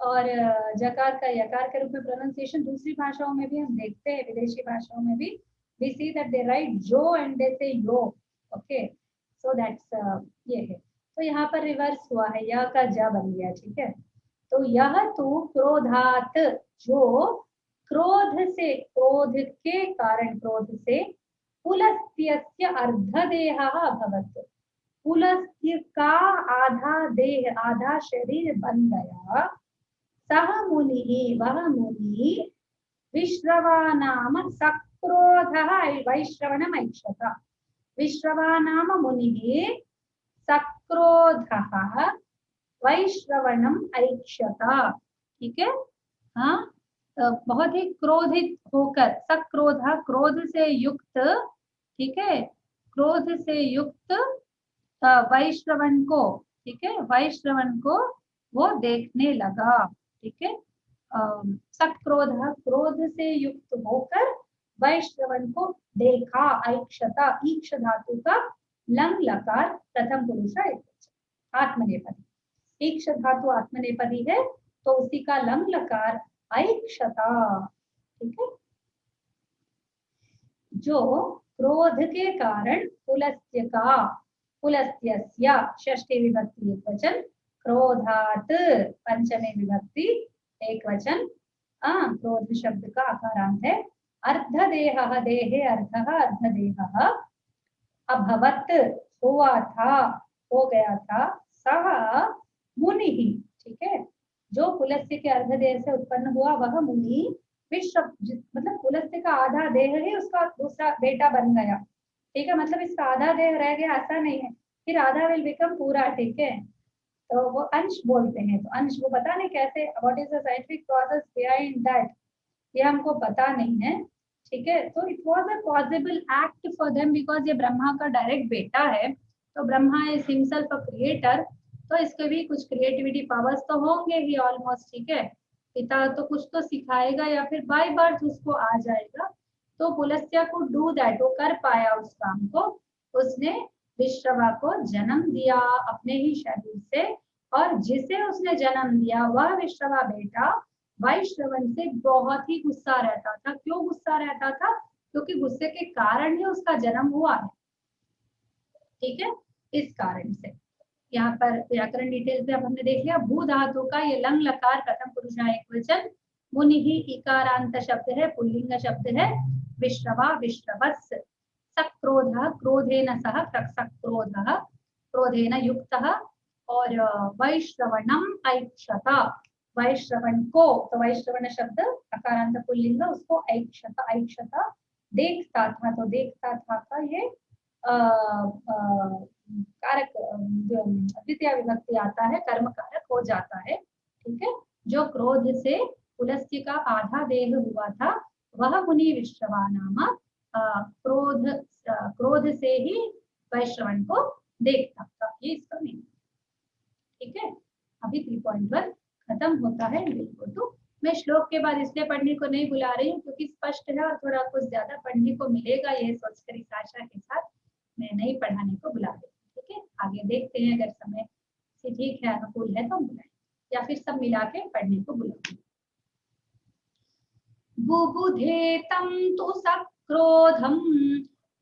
और जकार का यकार के रूप में प्रोनाउंसिएशन दूसरी भाषाओं में भी हम देखते हैं, विदेशी भाषाओं में भी we see that they write जो and they say yo, okay, so that's ये है। तो यहाँ पर रिवर्स हुआ है, यह का जा बन गया, ठीक है। तो यह तो क्रोधात, जो क्रोध से, क्रोध के कारण, क्रोध से, पुलस्त्यस्य अर्धदेहः अभवत्, पुलस्त्य का आधा देह, आधा शरीर बन गया, सह मुनिः, वह मुनि, विश्रवा नाम सक्रोधः वैश्रवणम् ऐक्षत, विश्रवा नाम मुनिः सक्रोधः वैश्रवणम् ऐक्षत, ठीक है। हाँ, बहुत ही क्रोधित होकर, सक्रोध, क्रोध से युक्त, ठीक है, क्रोध से युक्त वैश्रवण को, ठीक है, वैश्रवण को वो देखने लगा, ठीक है। सक्रोध, क्रोध से युक्त होकर वैश्रवण को देखा, ऐक्षता, ईक्ष धातु का लंग लकार प्रथम पुरुष आत्मनेपदी, ईक्ष धातु आत्मनेपदी है तो उसी का लंग लकार ऐक्षता, ठीक है। जो क्रोध के कारण पुलस्त्य का, पुलस्त्यस्य षष्ठी विभक्ति एक वचन, क्रोधात् पंचमी विभक्ति एक वचन, क्रोध शब्द का आकारांत है, अर्धदेहः, देहे अर्धः अर्धदेहः, अभवत् हुआ था, हो गया था, सः मुनिः, ठीक है, जो पुलस्त्य के अर्धदेह से उत्पन्न हुआ वह मुनि, विश्व मतलब पुलस्त्य का आधा देह ही उसका दूसरा बेटा बन गया, ठीक है, मतलब इसका आधा देह रह गया ऐसा नहीं है, फिर आधा विल बिकम पूरा, ठीक है। तो वो अंश बोलते हैं, तो अंश वो पता नहीं कैसे, what is the scientific process behind that, ये हमको पता नहीं है, ठीक है। तो it was a possible act for them because ये ब्रह्मा का डायरेक्ट बेटा है, तो Brahma is himself a creator, तो इसके भी कुछ क्रिएटिविटी पावर्स तो होंगे ही ऑलमोस्ट, ठीक है। पिता तो कुछ तो सिखाएगा या फिर बाय बर्थ उसको आ जाएगा, तो पुलस्त्य को डू दैट, वो कर पाया उस काम को, उसने विश्रवा को जन्म दिया अपने ही शरीर से, और जिसे उसने जन्म दिया वह विश्रवा बेटा वैश्रवण से बहुत ही गुस्सा रहता था। क्यों गुस्सा रहता था? क्योंकि गुस्से के कारण ही उसका जन्म हुआ है, ठीक है, इस कारण से। यहाँ पर व्याकरण डिटेल पे अब हमने देख लिया। भू धातु का ये लंग लकार प्रथम पुरुष एक वचन, मुनि ही इकारांत शब्द है, पुल्लिंग शब्द है, विश्रवा विश्रवस्, सक्रोधः क्रोधेन सह सक्रोधः क्रोधेन युक्तः, और वैश्रवणम् ऐक्षत, वैश्रवण को, तो वैश्रवण शब्द अकारांत पुल्लिंग, उसको ऐक्षत, ऐक्षत देखता था, तो देखता था का ये कारक द्वितीय विभक्ति आता है, कर्म कारक हो जाता है, ठीक है। जो क्रोध से पुलस्त्य का आधा देह हुआ था वह मुनि विश्रवा नाम क्रोध से ही वैश्रवण को देखता था, ये इसका मीनिंग, ठीक है। अभी 3.1 खत्म होता है। मैं श्लोक के बाद इसलिए पढ़ने को नहीं बुला रही हूँ क्योंकि स्पष्ट है और थोड़ा कुछ ज्यादा पढ़ने को मिलेगा, ये सोचकर इस आशा के साथ मैं नहीं पढ़ाने को बुला रही हूँ, ठीक है। आगे देखते हैं, अगर समय से ठीक है, अनुकूल है तो हम बुलाएं, या फिर सब मिला के पढ़ने को बुलाएं। बुबुधे तम तु सक्रोधम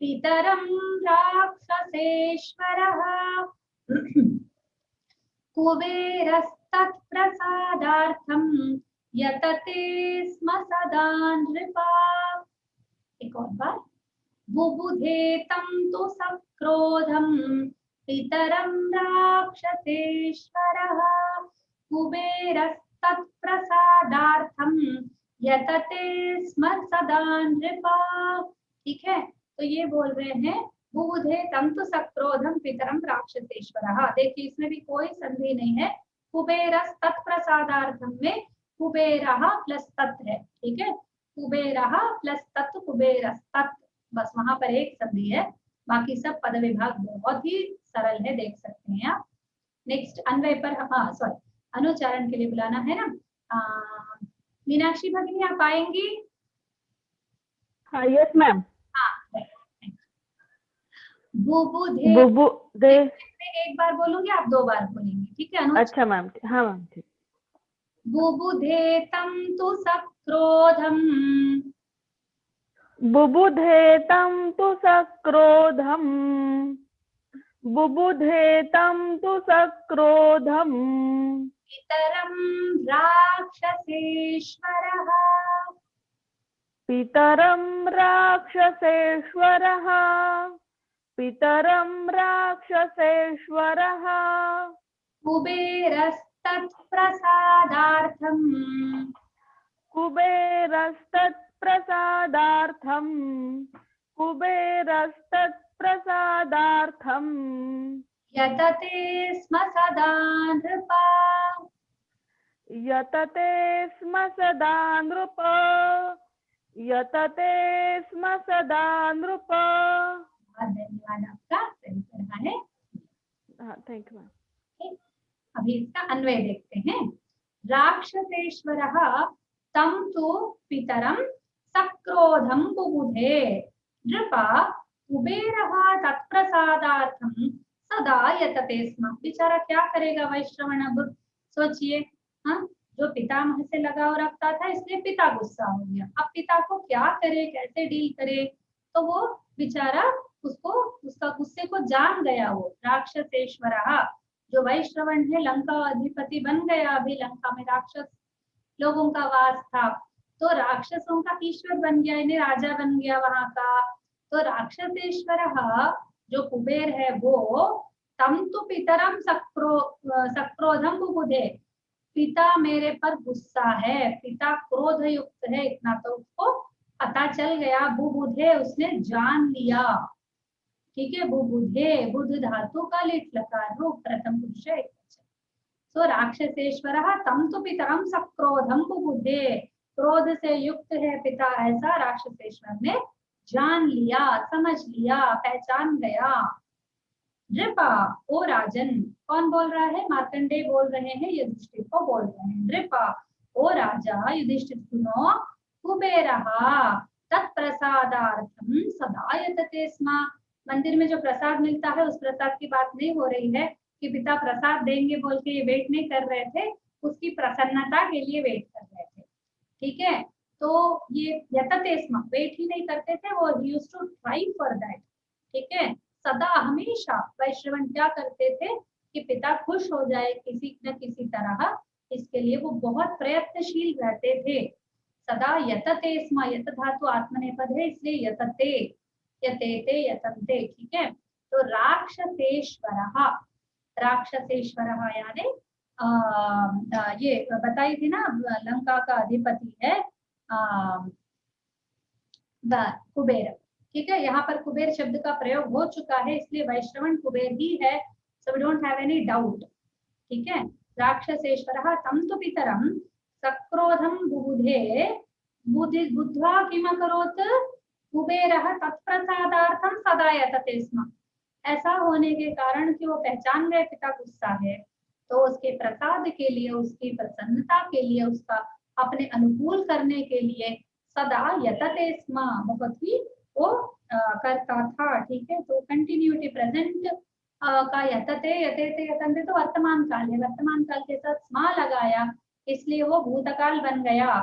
पितरं राक्षसेश्वरः कुबेरस्तत्प्रसादार्थं यतते स्म सदा नृपा। एक और बार। बुबुधे तं तु सक्रोधं पितरं राक्षसेश्वरः कुबेरस्तत्प्रसादार्थं यतते स्म सदा नृपा। ठीक है, तो ये बोल रहे हैं बुबुधे तं तु सक्रोधं पितरं राक्षसेश्वरः। देखिए इसमें भी कोई संधि नहीं है। कुबेरस्तत्प्रसादार्थं में कुबेरः प्लस तत् है। ठीक है, कुबेरः प्लस तत् कुबेरस्तत्, बस वहां पर एक संधि है, बाकी सब पद विभाग बहुत ही सरल है, देख सकते हैं आप। नेक्स्ट अन्वय पर, हाँ सॉरी, अनुच्चारण के लिए बुलाना है ना। मीनाक्षी भगिनी आप आएंगी? हाँ यस मैम। हाँ, बुबुधे बुबुधे एक बार बोलूंगी, आप 2 बार बोलेंगे, ठीक है? अच्छा मैम, हाँ मैम ठीक। बुबुधे तं तु सक्रोधं, बुबुधे तं तु सक्रोधं, बुबुधे तं तु सक्रोधं पितरं राक्षसेश्वरः, पितरं राक्षसेश्वरः, पितरं राक्षसेश्वरः कुबेरस्तत्प्रसादार्थं, कुबेरस्तत्प्रसादार्थं, कुबेरस्तत्प्रसादार्थं यतते स्म सदा नृपा, यतते स्म सदा नृप, यतते स्म सदा नृप। धन्यवाद आपका, सही पढ़ा है। हाँ थैंक यू मैम। अभी इसका अन्वय देखते हैं। राक्षसेश्वरः तं तु पितरं सक्रोधं बुबुधे नृपा कुबेरः तत्प्रसादार्थं सदा यतते स्म। बेचारा क्या करेगा वैश्रवण? अब सोचिए, हाँ, जो पितामह से लगाव रखता था इसलिए पिता गुस्सा हो गया। अब पिता को क्या करे, कैसे डील करे? तो वो बेचारा उसको, उसका गुस्से को जान गया। वो राक्षसेश्वरः जो वैश्रवण है लंका अधिपति बन गया। अभी लंका में राक्षस लोगों का वास था, तो राक्षसों का ईश्वर बन गया, इन्हें राजा बन गया वहां का। तो राक्षसेश्वरः जो कुबेर है वो तम तो पितरम सक्रोधम बुबुधे, पिता मेरे पर गुस्सा है, पिता क्रोध युक्त है, इतना तो उसको पता चल गया। बुबुधे उसने जान लिया। ठीक है, बुबुधे बुध धातु का लिट लकार रूप प्रथम पुरुष है। तो राक्षसेश्वरः तं तु पितरं सक्रोधं बुबुधे, क्रोध से युक्त है पिता, ऐसा राक्षसेश्वर ने जान लिया, समझ लिया, पहचान गया। नृपा, ओ राजन, कौन बोल रहा है? मार्कंडेय बोल रहे हैं, युधिष्ठिर को बोल रहे हैं। नृपा, ओ राजा युधिष्ठिर सुनो, कुबेरः तत्प्रसादार्थं सदा यतते स्म। मंदिर में जो प्रसाद मिलता है उस प्रसाद की बात नहीं हो रही है कि पिता प्रसाद देंगे बोल के ये वेट नहीं कर रहे थे, उसकी प्रसन्नता के लिए वेट कर रहे थे। ठीक है, तो ये यतते स्म, वेट ही नहीं करते थे, वो used to try for that. ठीक है, सदा हमेशा वैश्रवण क्या करते थे कि पिता खुश हो जाए किसी न किसी तरह, इसके लिए वो बहुत प्रयत्नशील रहते थे। सदा यतते स्म, यत धातु आत्मनेपद है इसलिए यतते, यतेते यतन्ते। ठीक है, तो राक्षसेश्वरः, राक्षसेश्वरः यानी ये बताई थी ना, लंका का अधिपति है कुबेर। ठीक है, यहाँ पर कुबेर शब्द का प्रयोग हो चुका है इसलिए वैश्रवण कुबेर ही है, so we don't have any doubt. ठीक है, राक्षसेश्वरः तं तु पितरं सक्रोधं बुबुधे बुद्ध्वा किम अकरोत् कुबेरः तत्प्रसादार्थं सदा यतते स्म। ऐसा होने के कारण कि वो पहचान गए पिता गुस्सा है, तो उसके प्रसाद के लिए, उसकी प्रसन्नता के लिए, उसका अपने अनुकूल करने के लिए सदा यतते स्म, बहुत ही वो करता था। ठीक है, तो कंटिन्यूटी प्रेजेंट का यतते यतेते यतन्ते तो वर्तमान काल है, वर्तमान काल के साथ स्म लगाया इसलिए वो भूतकाल बन गया।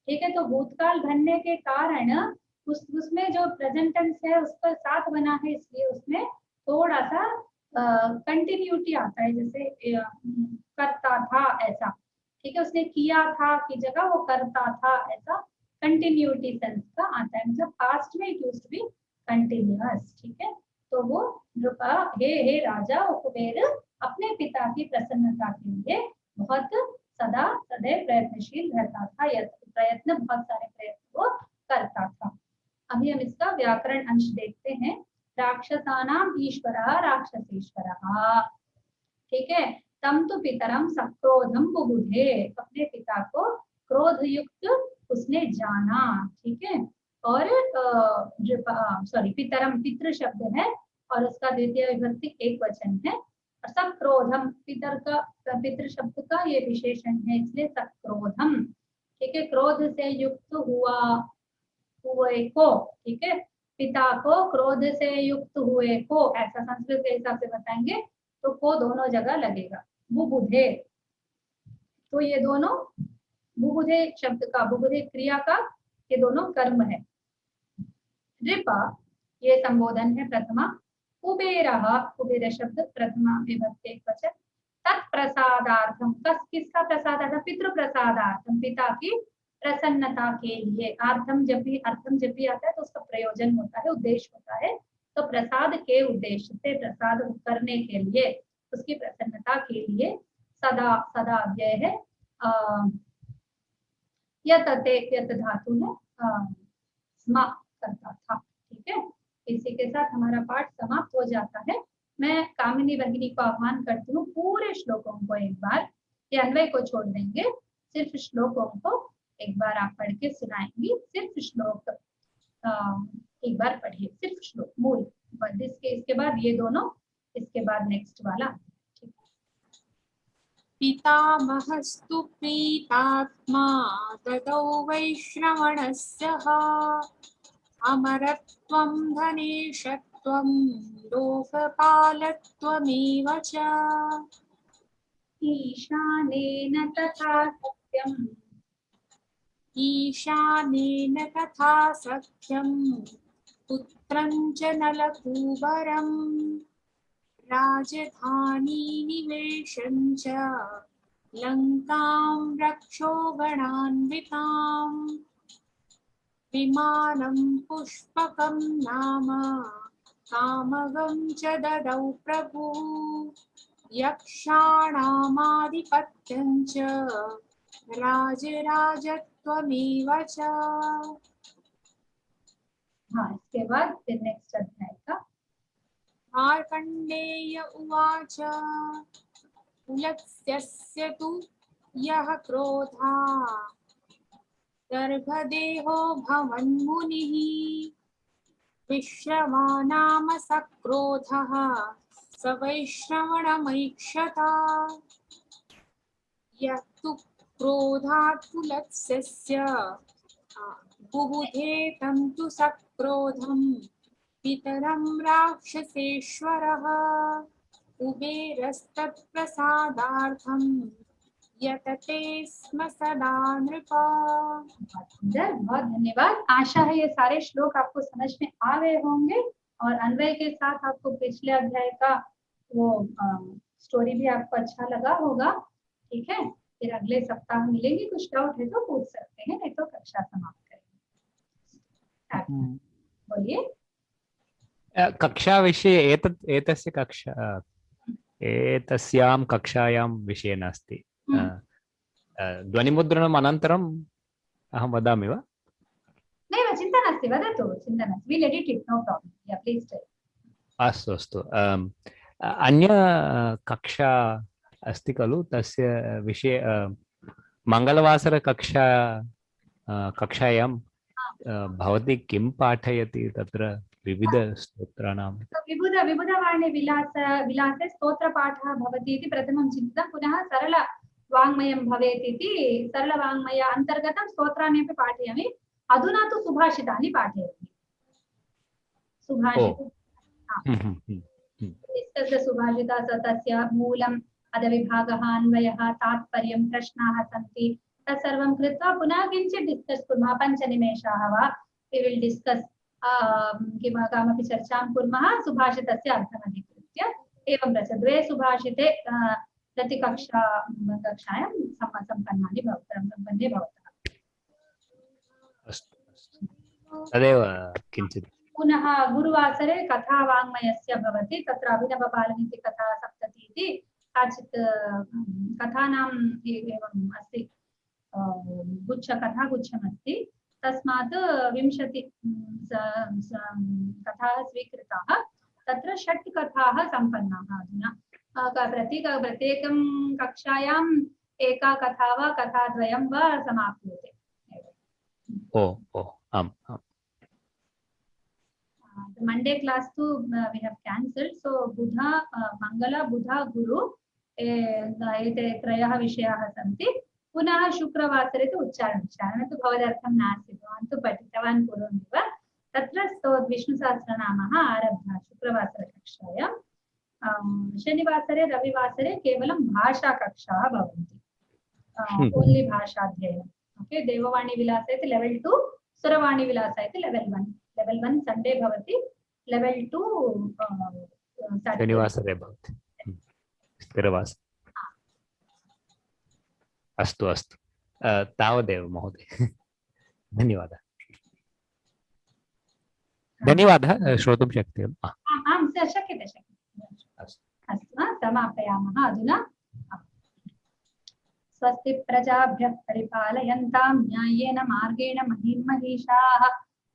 ठीक है, तो भूतकाल बनने के कारण उसमें जो प्रेजेंट टेंस है उसका साथ बना है, इसलिए उसमें थोड़ा सा कंटिन्यूटी आता है, जैसे करता था ऐसा, ठीक है। उसने किया था की जगह वो करता था ऐसा कंटिन्यूटी सेंस का आता है, मतलब पास्ट में it used to be continuous, ठीक है। तो वो हे राजा कुबेर अपने पिता की प्रसन्नता के लिए बहुत सदा सदैव प्रयत्नशील रहता था, प्रयत्न बहुत सारे प्रयत्न वो करता था। अभी हम इसका व्याकरण अंश देखते हैं। राक्षसानाम ईश्वरः राक्षसेश्वरः, ठीक है। तम तो पितरम सक्रोधम बुबुधे, अपने पिता को क्रोध युक्त उसने जाना, ठीक है। और सॉरी पितरम पितृ शब्द है और उसका द्वितीय विभक्ति एक वचन है। सक्रोधम पितर का पितृ शब्द का ये विशेषण है, इसलिए सक्रोधम, ठीक है। क्रोध से युक्त हुए को, ठीक है। पिता को क्रोध से युक्त हुए को, ऐसा संस्कृत के हिसाब से बताएंगे तो को दोनों जगह लगेगा। बुबुधे, तो ये दोनों बुबुधे शब्द का, बुबुधे क्रिया का, ये दोनों कर्म है। नृपा ये संबोधन है प्रथमा। कुबेरः कुबेर शब्द प्रथमा विभक्ति एक वचन। तत्प्रसादार्थम, किसका प्रसादार्थम? पितृ प्रसादार्थम, पिता की प्रसन्नता के लिए। अर्थम जब भी आता है तो उसका प्रयोजन होता है, उद्देश्य होता है, तो प्रसाद के उद्देश्य से, प्रसाद करने के लिए, उसकी प्रसन्नता के लिए सदा, सदा अव्यय है, यत धातु है, स्मा करता था, ठीक है। इसी के साथ हमारा पाठ समाप्त हो जाता है। मैं कामिनी भगिनी को आह्वान करती हूँ, पूरे श्लोकों को एक बार, ये अन्वय को छोड़ देंगे, सिर्फ श्लोकों को एक बार आप पढ़ के सुनाएंगी। सिर्फ श्लोक एक बार पढ़िए, सिर्फ श्लोक मूल, इसके बाद ये दोनों, इसके बाद नेक्स्ट वाला। पितामहस्तु प्रीतात्मा ततो वैश्रवणस्यः अमरत्वं धनेशत्वं लोकपालत्वमेव च ईशानेन तथा सत्यम्, ईशानेन तथा सख्यं पुत्रं च नलकूबरम् राजधानी निवेशं च लंकां रक्षोगणान्विताम् विमानं पुष्पकं नाम कामगं च ददौ प्रभु यक्षाणामाधिपत्यं च राजराजत्वमेव च। हाँ, इसके बाद फिर नेक्स्ट अध्याय का। मार्कण्डेय उवाच उलक्ष्यस्य तु यः क्रोधा गर्भदेहो भवन्मुनिः विश्रवानाम सक्रोधः स वैश्रवणमैक्षत यः तु क्रोधात् उलक्ष्यस्य बुबुधे तं तु सक्रोधम् पितरं राक्षसेश्वरः कुबेरस्तत्प्रसादार्थं यतते स्म सदा नृपा। बहुत धन्यवाद। आशा है ये सारे श्लोक आपको समझ में आ गए होंगे और अन्वय के साथ आपको पिछले अध्याय का वो स्टोरी भी आपको अच्छा लगा होगा, ठीक है। फिर अगले सप्ताह मिलेंगे, कुछ डाउट है तो पूछ सकते हैं, नहीं तो कक्षा समाप्त करेंगे। बोलिए। कक्षा विषये एतस्य कक्षा एतस्यां कक्षायां विषये नास्ति। ध्वनिमुद्रणम् अनन्तरम् अहं वदामि वा? नैव, चिन्ता नास्ति, वदतु, चिन्ता नास्ति, will edit it, no problem, या प्लीस् टेल्। अस्तु अस्तु। अन्य कक्षा अस्ति खलु, तस्य विषये कक्षायां भवती किं पाठयति? तत्र विविधस्तोत्राणां विबुधवाणी विलासे स्तोत्रपाठः भवति इति प्रथमं चिन्तितं, पुनः सरलवाङ्मयं भवेत् इति सरलवाङ्मय अन्तर्गतं स्तोत्राणि अपि पाठयामि। अधुना तु सुभाषितानि पाठयामि। सुभाषिता तस्य मूलम्, अधविभागः, अन्वयः, तात्पर्यं, प्रश्नाः सन्ति, तत्सर्वं कृत्वा पुनः किञ्चित् डिस्कस् कुर्मः, 5 निमेषाः वा we will discuss किमपि चर्चां कुर्मः सुभाषितस्य अर्थम् अधिकृत्य एवं रच द्वे सुभाषिते प्रतिकक्षायां सम्पन्ने भवतः अस्तु तदेव किञ्चित् पुनः गुरुवासरे कथावाङ्मयस्य भवति तत्र अभिनवबालनीति कथा सप्तति इति काचित् कथानाम् एवम् अस्ति गुच्छमस्ति तस्मात् 20 कथाः स्वीकृताः तत्र 6 कथाः सम्पन्नाः अधुना प्रत्येकं कक्षायाम् एका कथा वा कथाद्वयं वा समाप्यते ओ आम् Monday class too we have cancelled so Buddha Mangala Buddha Guru एते त्रयः विषयाः सन्ति पुनः शुक्रवासरे तु उच्चारणं तु भवदर्थं नास्ति भवान् तु पठितवान् पूर्वमेव तत्र विष्णुसहस्रनामः आरब्धः शुक्रवासरकक्षायां शनिवासरे रविवासरे केवलं भाषाकक्षाः भवन्ति ओन्ली भाषाध्ययनम् ओके देववाणी विलास इति लेवल 2 सुरवाणी विलास इति लेवल 1 संडे भवति लेवल 2 शनिवासरे भवति स्थिरवास अस्तु तावदेव महोदय धन्यवादः श्रोतुं शक्यते आं शक्यते अस्तु समापयामः अधुना स्वस्ति प्रजाभ्यः परिपालयन्तां न्याय्येन मार्गेण महीमहीषाः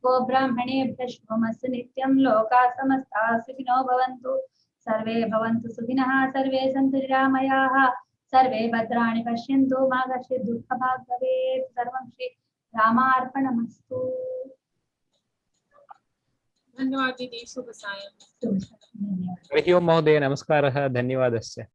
गोब्राह्मणेभ्यः शुभमस्तु नित्यं लोकाः समस्ताः सुखिनो भवन्तु सर्वे भवन्तु सुखिनः सर्वे सन्तु निरामयाः सर्वे भद्राणि पश्यन्तु मा कश्चित् दुःखभाग् भवेत् सर्वं श्री रामार्पणमस्तु धन्यवाद दीदी शुभ सायं हरि ओं महोदय नमस्कारः धन्यवादस्य